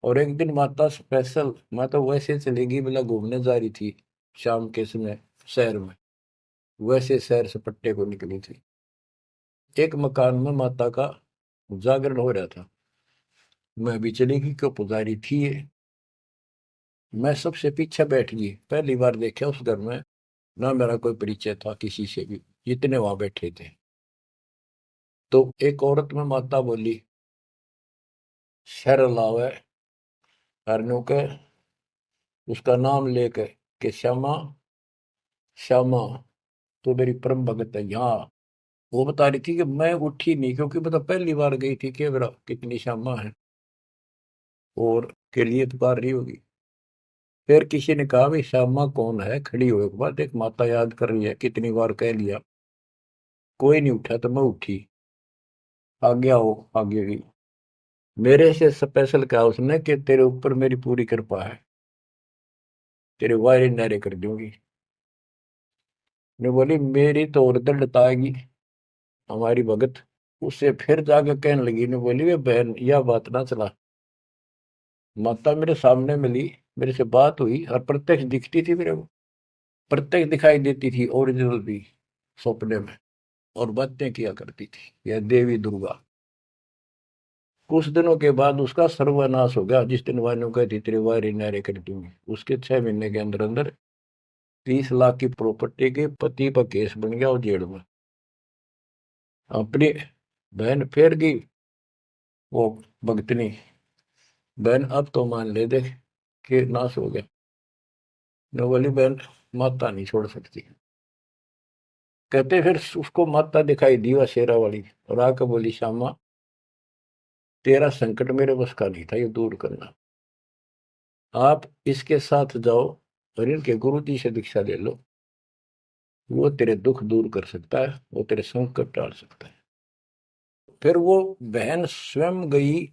और एक दिन माता स्पेशल, माता वैसे चलेगी, बोला घूमने जा रही थी शाम के समय शहर में, वैसे शहर से पट्टे को निकली थी। एक मकान में माता का जागरण हो रहा था, मैं भी चलेगी, क्यों पुजारी थी ये। मैं सबसे पीछे बैठ गई, पहली बार देखा उस घर में, ना मेरा कोई परिचय था किसी से भी, जितने वहां बैठे थे। तो एक औरत में माता बोली, शर लावे, हरनू के उसका नाम लेकर के श्यामा, श्यामा तो मेरी परम भगत है यहाँ। वो बता रही थी कि मैं उठी नहीं, क्योंकि मतलब पहली बार गई थी, कि मेरा कितनी श्यामा है और के लिए पुकार रही होगी। फिर किसी ने कहा भी श्यामा कौन है, खड़ी हुए के बाद एक माता याद कर रही है, कितनी बार कह लिया, कोई नहीं उठा तो मैं उठी। आगे आओ, आगे भी मेरे से स्पेशल कहा उसने कि तेरे ऊपर मेरी पूरी कृपा है, तेरे वायरे नारे कर दूंगी। ने बोली मेरी तो और दंडताएगी हमारी भगत। उससे फिर जाके कहने लगी, ने बोली वे बहन यह बात ना चला, माता मेरे सामने मिली, मेरे से बात हुई और प्रत्यक्ष दिखती थी मेरे को, प्रत्यक्ष दिखाई देती थी ओरिजिनल भी, सपने में, और बातें किया करती थी यह देवी दुर्गा। कुछ दिनों के बाद उसका सर्वनाश हो गया, जिस दिन वायु कहती तेरे वायरे नारे कर दूंगी, उसके 6 महीने के अंदर अंदर 30 लाख की प्रॉपर्टी के पति का केस बन गया और जेल में। अपनी बहन फेर गई वो भगतनी, बहन अब तो मान ले दे कि नाश हो गया। ने बोली बहन माता नहीं छोड़ सकती। कहते फिर उसको माता दिखाई दी वह शेरा वाली, और आकर बोली श्यामा तेरा संकट मेरे बस का नहीं था ये दूर करना, आप इसके साथ जाओ और इनके गुरु जी से दीक्षा ले लो, वो तेरे दुख दूर कर सकता है, वो तेरे संकट टाल सकता है। फिर वो बहन स्वयं गई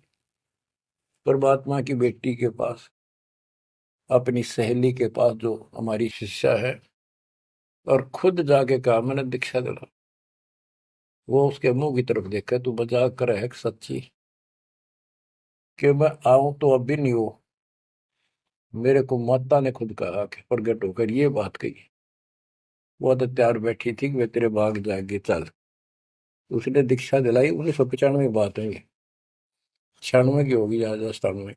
परमात्मा की बेटी के पास, अपनी सहेली के पास जो हमारी शिष्या है, और खुद जाके कहा मैंने दीक्षा दिला। वो उसके मुंह की तरफ देखा, तू मजाक कर है सच्ची, कि मैं आऊं तो अब भी नहीं हो, मेरे को माता ने खुद कहा कि प्रगट होकर ये बात कही। वो तो तैयार बैठी थी कि वे तेरे भाग जाएंगे चल। उसने दीक्षा दिलाई, 1995 बात है ये, 96 की होगी या 97,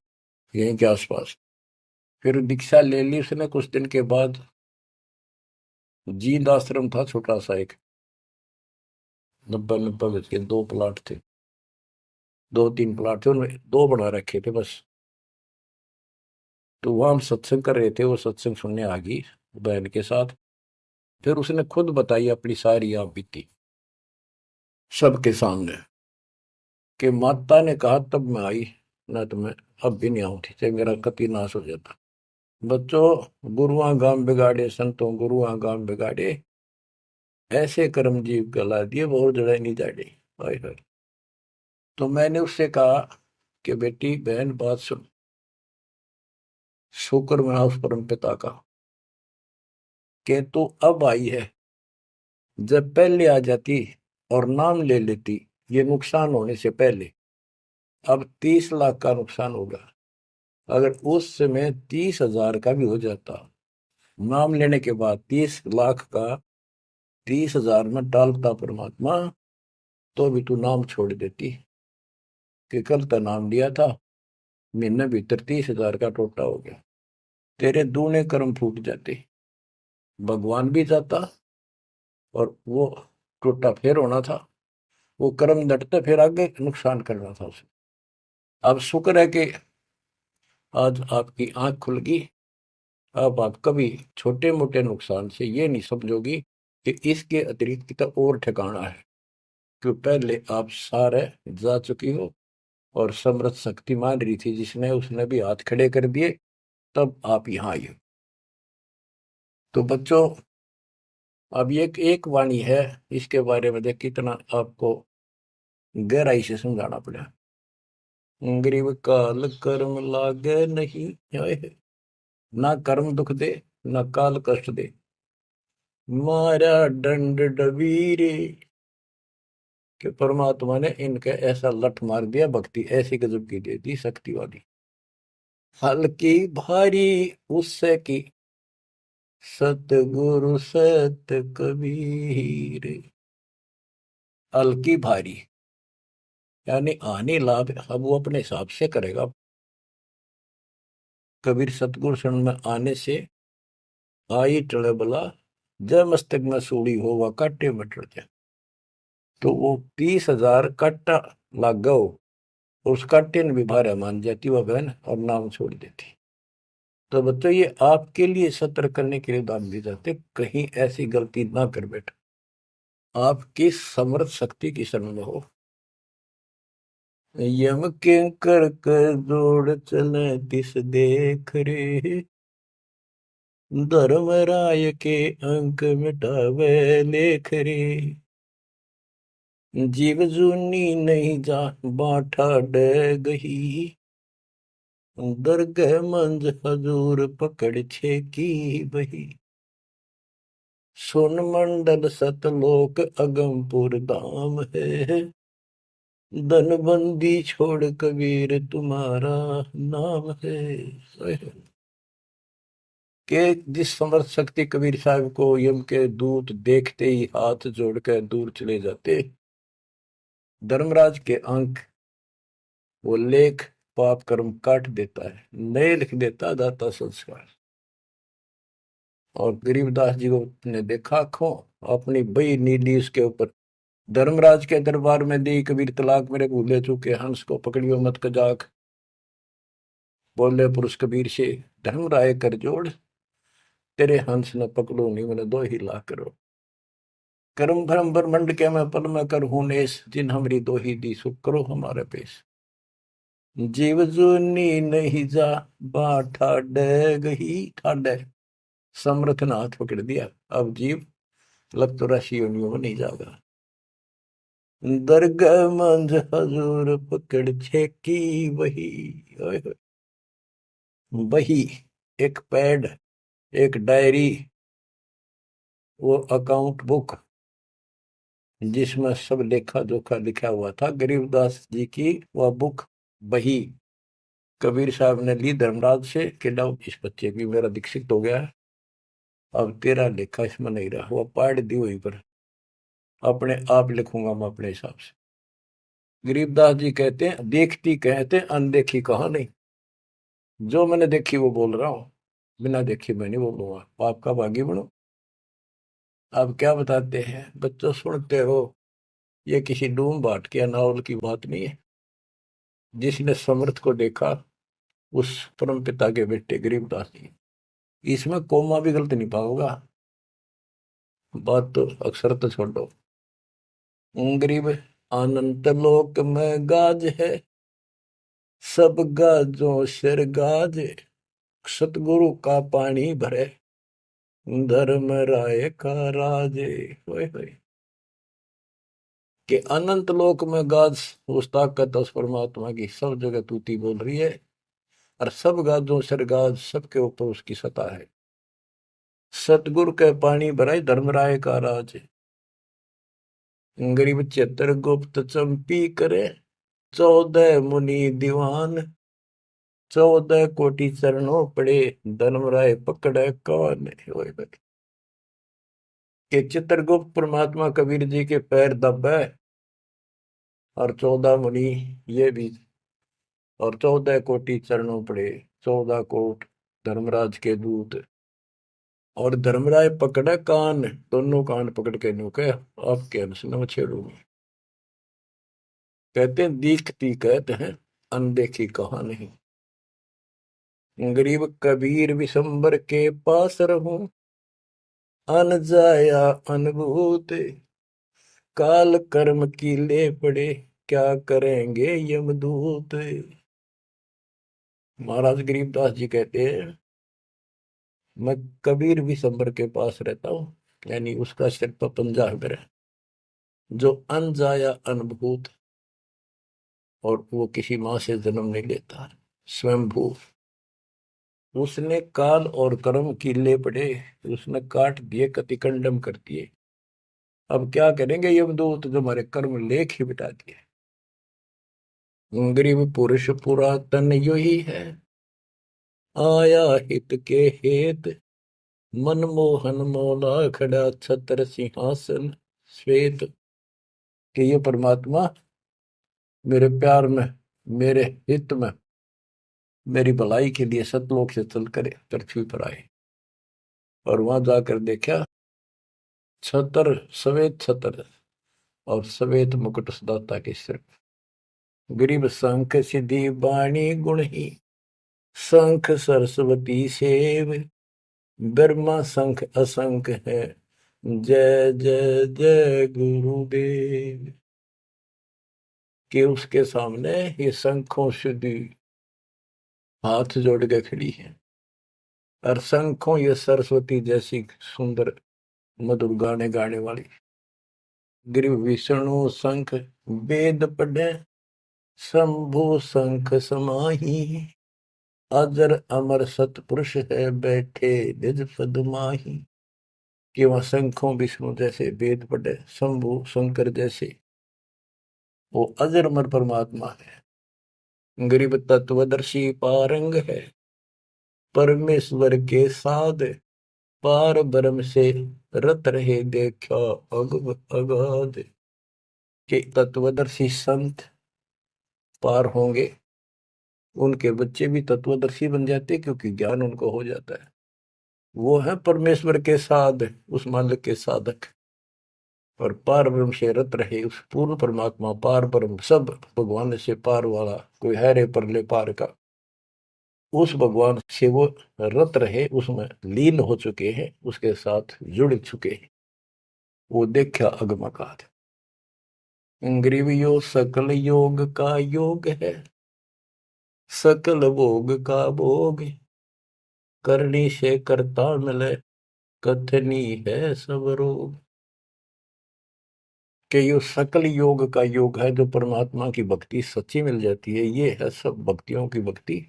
यहीं के आसपास। फिर दीक्षा ले ली उसने, कुछ दिन के बाद जींद आश्रम था छोटा सा एक, 90 90 गज के 2 प्लाट थे, 2 3 प्लाट थे, उनमें 2 बना रखे थे बस। तो वहां हम सत्संग कर रहे थे, वो सत्संग सुनने आ गई बहन के साथ। फिर उसने खुद बताई अपनी सारी आप बीती सबके सामने, कि माता ने कहा तब मैं आई, ना तो मैं अब भी नहीं आऊंगी, चाहे मेरा कति नाश हो जाता। बच्चों गुरुआ गांव बिगाड़े संतों गुरुआ गांव बिगाड़े, ऐसे कर्म जीव गला दिए बहुत जड़ा नहीं जाड़े। हाय हाय। तो मैंने उससे कहा कि बेटी बहन बात सुन, शुक्र मना उस परम पिता का कि तू अब आई है, जब पहले आ जाती और नाम ले लेती ये नुकसान होने से पहले, अब 30 लाख का नुकसान होगा। अगर उस समय 30,000 का भी हो जाता, नाम लेने के बाद 30 लाख का 30,000 में डालता परमात्मा, तो भी तू नाम छोड़ देती, कि कल का नाम लिया था, महीने भीतर 30,000 का टोटा हो गया, तेरे दूने कर्म फूट जाते, भगवान भी जाता, और वो टोटा फिर होना था, वो कर्म डटते फिर आगे नुकसान करना था उसे। अब शुक्र है कि आज आपकी आंख खुल गई, अब आप कभी छोटे मोटे नुकसान से ये नहीं समझोगी कि इसके अतिरिक्त कितना और ठिकाना है, कि पहले आप सारे जा चुकी हो, और समृद्ध शक्ति मान रही थी जिसने, उसने भी हाथ खड़े कर दिए, तब आप यहाँ आई हो। तो बच्चों अब ये एक वाणी है, इसके बारे में देख कितना आपको गहराई से समझाना पड़ा। गरीब काल कर्म लागे नहीं, हाय हाय। ना कर्म दुख दे, ना काल कष्ट दे, मारा दंड डबीरे, कि परमात्मा ने इनके ऐसा लठ मार दिया, भक्ति ऐसी गजब की दे दी शक्ति वाली। हल्की भारी उससे की, सतगुरु सत कबीर। हल्की भारी यानी आने लाभ अब वो अपने हिसाब से करेगा। कबीर सतगुरु शरण में आने से आई टले बला, जय मस्तक में सूड़ी हो वह काटे में टल जाए। तो वो 30,000 काटा लाग गो, उस काटे ने भी भारा मान जाती वह बहन, और नाम छोड़ देती। तो बच्चों ये आपके लिए सतर्क करने के लिए दान दिए जाते, कहीं ऐसी गलती ना कर बैठो, आपकी समर्थ शक्ति की शरण में हो। यम के कर जोड़ चले तिस देख रे, धर्मराय के अंक मिटावे लेख रे। जीव जूनी नहीं जा बाठा डे गही, दरगह मंज हजूर पकड़ छे की बही। सुन मंडल सतलोक अगमपुर धाम है, धनबंदी छोड़ कबीर तुम्हारा नाम है। के जिस समर्थ शक्ति कबीर साहब को यम के दूत देखते ही हाथ जोड़कर दूर चले जाते, धर्मराज के अंक वो लेख पाप कर्म काट देता है, नए लिख देता दाता संस्कार। और गरीबदास जी को ने देखा खो अपनी बई नीली उसके ऊपर, धर्मराज के दरबार में दी कबीर तलाक मेरे भूले चूके, हंस को पकड़ियो मत कजाक। बोले पुरुष कबीर से, धर्मराय कर जोड़, तेरे हंस न पकड़ो नहीं मैंने दो ही ला करो। कर्म भरम ब्रह्मंड के मैं पल में कर हूं नेस, जिन हमरी दो ही दी सुख करो हमारे पेश। जीव जूनी नहीं जा बा ठाडे गही, ठाडे समर्थ ने हाथ पकड़ दिया, अब जीव लग तो राशि योनियों में नहीं जाएगा। दरगाह मंझ हजूर पकड़ छे की वही, ओए होए। वही एक पैड, एक डायरी, वो अकाउंट बुक जिसमें सब लेखा जोखा लिखा हुआ था, गरीबदास जी की वह बुक बही कबीर साहब ने ली धर्मराज से कि लाओ इस बच्चे की मेरा दीक्षित हो गया है, अब तेरा लेखा इसमें नहीं रहा, वो पाड़ दी वहीं पर, अपने आप लिखूंगा मैं अपने हिसाब से। गरीबदास जी कहते हैं देखती कहते अनदेखी कहा नहीं, जो मैंने देखी वो बोल रहा हूं, बिना देखी मैं नहीं बोलूंगा, पाप का भागी बनो। आप क्या बताते हैं बच्चों, सुनते हो, ये किसी डूम बाट के नावल की बात नहीं है। जिसने समर्थ को देखा उस परम पिता के बेटे गरीबदास जी, इसमें कोमा भी गलत नहीं पाओगा, बात तो अक्षर तो छोड़ दो। गरीब अनंत लोक में गाज है, सब गाजों सिर गाज, सतगुरु का पानी भरे, धर्म राय का राजे। होए होए कि अनंत लोक में गाज, उस ताकत उस परमात्मा की सब जगह तूती बोल रही है, और सब गाजों सिर गाज, सबके ऊपर उसकी सत्ता है। सतगुरु के पानी भराई धर्मराय का राज, गरीब चित्र गुप्त चंपी करे, 14 मुनि दीवान, 14 कोटि चरणों पड़े, धर्मराय पकड़े कौन। कि चित्रगुप्त परमात्मा कबीर जी के पैर दबे, और 14 मुनि ये भी, और 14 कोटि चरणों पड़े, 14 कोट धर्मराज के दूत, और धर्मराय पकड़े कान, दोनों कान पकड़ के नुके आपके अंश न छेड़ूंगी। कहते हैं दीखती कहते हैं अनदेखी कहा नहीं, गरीब कबीर विशंबर के पास रहूं, अन जाया अनुभूत, काल कर्म की ले पड़े, क्या करेंगे यमदूत। महाराज गरीबदास जी कहते हैं मैं कबीर विशंबर के पास रहता हूँ, यानी उसका सिर पर पंजा है मेरा, जो अन जाया अनुभूत, और वो किसी माँ से जन्म नहीं लेता, स्वयंभू। उसने काल और कर्म की ले पड़े, उसने काट दिए, कतिकंडम कर दिए। अब क्या करेंगे यमदूत, जो हमारे कर्म लेख ही बिटा दिए। गरीब पुरुष पुरातन यो ही है, आया हित के हेत, मनमोहन मौला खड़ा छत्र सिंहासन श्वेत। कि ये परमात्मा मेरे प्यार में, मेरे हित में, मेरी भलाई के लिए सतलोक से चल कर पृथ्वी पर आए, और वहां जाकर देखा छतर, सफेद छतर और सफेद मुकुट सदाता के सिर। गरीब शंख सिद्धि बाणी गुण ही, शंख सरस्वती सेव, ब्रह्मा शंख असंख है, जय जय जय गुरुदेव। कि उसके सामने ये शंखों सिद्धि हाथ जोड़ के खड़ी है, और शंखों ये सरस्वती जैसी सुंदर मधुर गाने गाने वाली। गिरि विष्णु शंख वेद पढ़े, शंभु शंख समाही, अजर अमर सतपुरुष है बैठे निज पद माही। कि वहां शंखों विष्णु जैसे वेद पढ़े, शंभु शंकर जैसे वो अजर अमर परमात्मा है। गरीब तत्वदर्शी पारंग है, परमेश्वर के साध, पार ब्रह्म से रत रहे देखा अगाध। के तत्वदर्शी संत पार होंगे, उनके बच्चे भी तत्वदर्शी बन जाते क्योंकि ज्ञान उनको हो जाता है। वो है परमेश्वर के साध, उस मालिक के साधक, और पार ब्रह्म से रत रहे उस पूर्ण परमात्मा पार ब्रह्म सब भगवान से पार वाला कोई है रे परले पार का, उस भगवान से वो रत रहे, उसमें लीन हो चुके हैं, उसके साथ जुड़ चुके हैं। वो देखा अगमकाद। ग्रीव योग सकल योग का योग है, सकल भोग का भोग, करनी से करता मिले, कथनी है सब रोग। कि यो सकल योग का योग है, जो परमात्मा की भक्ति सच्ची मिल जाती है, ये है सब भक्तियों की भक्ति,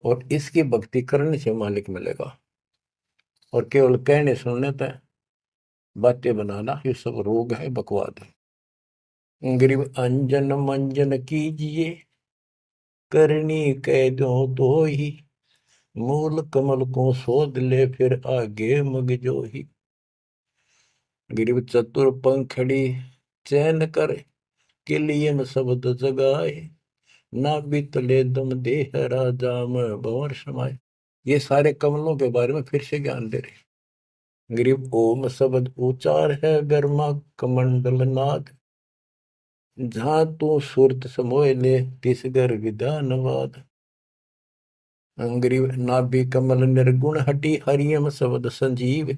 और इसकी भक्ति करने से मालिक मिलेगा। और केवल कहने सुनने तक बातें बनाना ये सब रोग है, बकवाद है। गरीब अंजन मंजन कीजिए, करनी कह दो तो ही, मूल कमल को शोध ले फिर आगे मग जो ही। गिरिव चतुर पंखड़ी चैन कर, किलियन शब्द जगाए, ना बितले दम देह राजा में भंवर समाये। ये सारे कमलों के बारे में फिर से ज्ञान दे रहे। गिरिव ओम शब्द उचार है गर्मा कमंडल नाद, जहां तू सुरत समोय ले तिसगर विधानवाद। ग्रीव नाभि कमल निर्गुण हटी हरियम शब्द संजीव,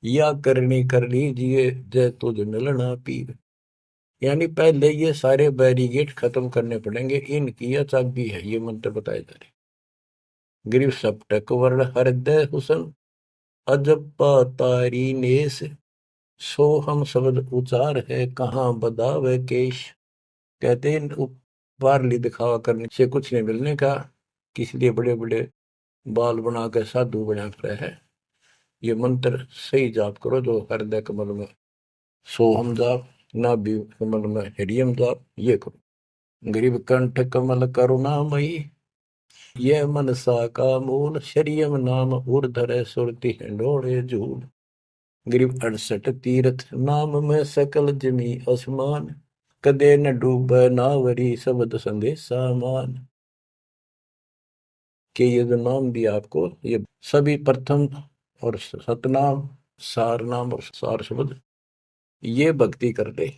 या करनी कर लीजिए जय तुझ मिलना पीर। यानी पहले ये सारे बैरिगेट खत्म करने पड़ेंगे, इनकी यह चाबी है, ये मंत्र बताए जा रहे। गिरिव सप्तक वर्ण हृदय हुसन, अजप्पा तारी नेस, सो हम शब्द उचार है कहाँ बदावे केश। कहते हैं पारली दिखावा करने से कुछ नहीं मिलने का, इसलिए बड़े बड़े बाल बना कर साधु बना कर है। ये मंत्र सही जाप करो, जो हृदय कमल में सोहम जाप, नाभि कमल में हरियम जाप, ये करो। गरीब कंठ कमल करुणामयी, ये मनसा का मूल, शरीयम नाम ऊर्धर सुरति हिंडोड़े झूल। गरीब 68 तीर्थ नाम में सकल जमी आसमान, कदे न डूब नावरी शब्द संदेशा मान। कि ये जो नाम दिया आपको, ये सभी प्रथम और सतनाम, सार नाम और सार शब्द, ये भक्ति कर ले।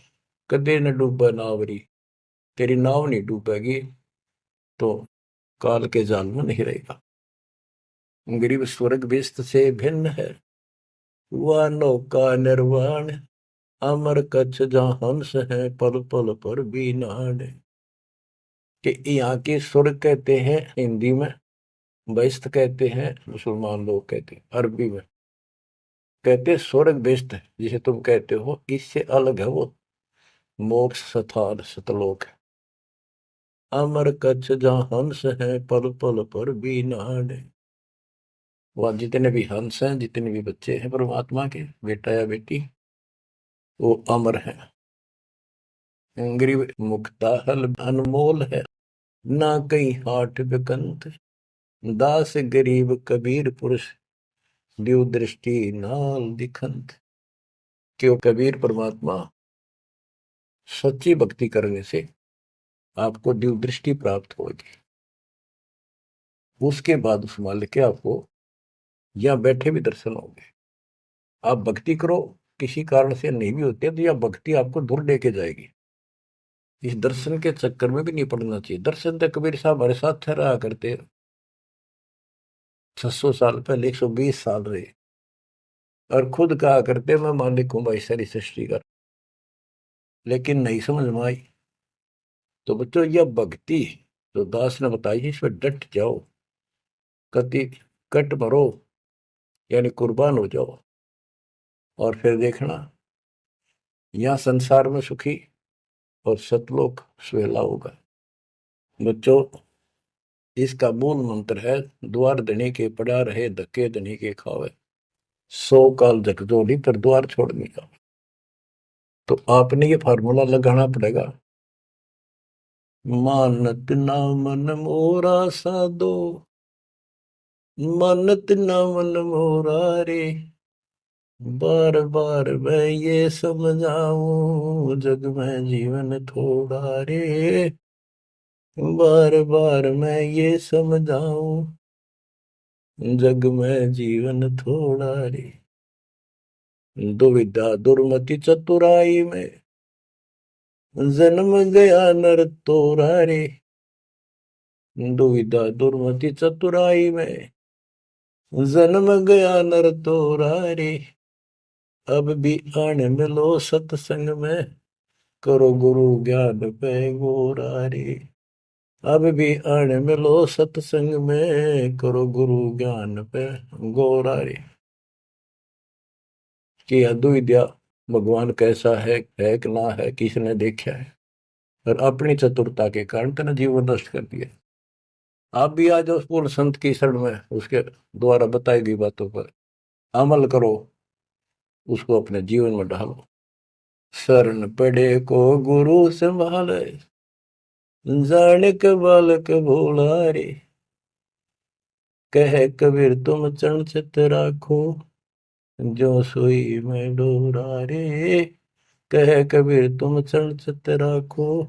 कदे न डूबा नावरी, तेरी नाव नहीं डूबेगी तो काल के जाल में नहीं रहेगा। गरीब स्वर्ग बेस्त से भिन्न है, वह नौका निर्वाण, अमर कच्छ जहां हंस है पल पल पर बीनान। कि यहाँ के स्वर्ग कहते हैं हिंदी में, बेस्त कहते हैं मुसलमान लोग कहते हैं अरबी में, कहते स्वर्ग बेस्त है जिसे तुम कहते हो, इससे अलग है वो मोक्ष स्थान सतलोक है। अमर कच्छ जहां हंस है पल पल पर बीनान। वह जितने भी हंस हैं, जितने भी बच्चे हैं परमात्मा के, बेटा या बेटी, वो अमर है। गरीब मुक्ता हल अनमोल है, ना कहीं हाट बिकंत, दास गरीब कबीर पुरुष, दिव दृष्टि नाल दिखंत। क्यों कबीर परमात्मा सच्ची भक्ति करने से आपको दिव दृष्टि प्राप्त होगी। उसके बाद उस मालिक के आपको यहां बैठे भी दर्शन होंगे। आप भक्ति करो, किसी कारण से नहीं भी होती है तो यह भक्ति आपको दूर लेके जाएगी। इस दर्शन के चक्कर में भी नहीं पड़ना चाहिए। दर्शन तो कबीर साहब हमारे साथ रहा करते, 600 साल पहले, 120 साल रहे, और खुद कहा करते मैं मालिक हूं भाई सारी सृष्टि का। लेकिन नहीं समझ में आई। तो बच्चों यह भक्ति जो दास ने बताई है, इसमें डट जाओ, कति कट मरो, यानी कुर्बान हो जाओ, और फिर देखना या संसार में सुखी और सतलोक सुहेला होगा। बच्चों, इसका मूल मंत्र है, द्वार धनी के पड़ा रहे, धक्के धनी के खावे, 100 काल झकझोरी पर द्वार छोड़ने का। तो आपने ये फार्मूला लगाना पड़ेगा। मानत ना मन मोरा साधो, मानत ना मन मोरा रे, बार बार मैं ये समझाऊं, जग में जीवन थोड़ा रे, बार बार मैं ये समझाऊं, जग में जीवन थोड़ा रे। दुविधा दुर्मति चतुराई में, जन्म गया नर तोरा रे, दुविधा दुर्मति चतुराई में, जन्म गया नर तोरा रे, अब भी आने मिलो सत्संग में, करो गुरु ज्ञान पे गोरा रे, अब भी आने मिलो सत्संग में, करो गुरु ज्ञान पे गोरा रे। कि अद्विद्या भगवान कैसा है कि ना है, किसने देखा है, और अपनी चतुरता के कारण तेने जीवन नष्ट कर दिया। आप भी आ जाओ पूर्ण संत की शरण में, उसके द्वारा बताई गई बातों पर अमल करो, उसको अपने जीवन में ढालो। शरण पड़े को गुरु संभाले, जाने के बालक भोला रे, कह कबीर तुम चरण चित राखो, जो सोई में डोरा रे, कह कबीर तुम चरण चित राखो,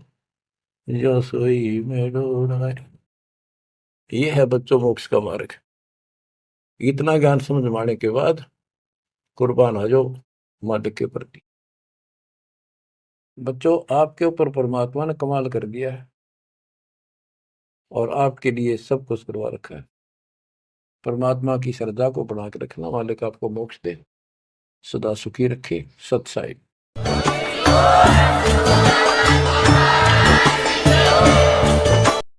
जो सोई में डोरा रे। ये है बच्चों मोक्ष का मार्ग। इतना ज्ञान समझ माने के बाद कुर्बान आ जाओ मालिक के प्रति। बच्चों, आपके ऊपर परमात्मा ने कमाल कर दिया है और आपके लिए सब कुछ करवा रखा है। परमात्मा की श्रद्धा को बना के रखना, मालिक आपको मोक्ष दे, सदा सुखी रखे। सत साई।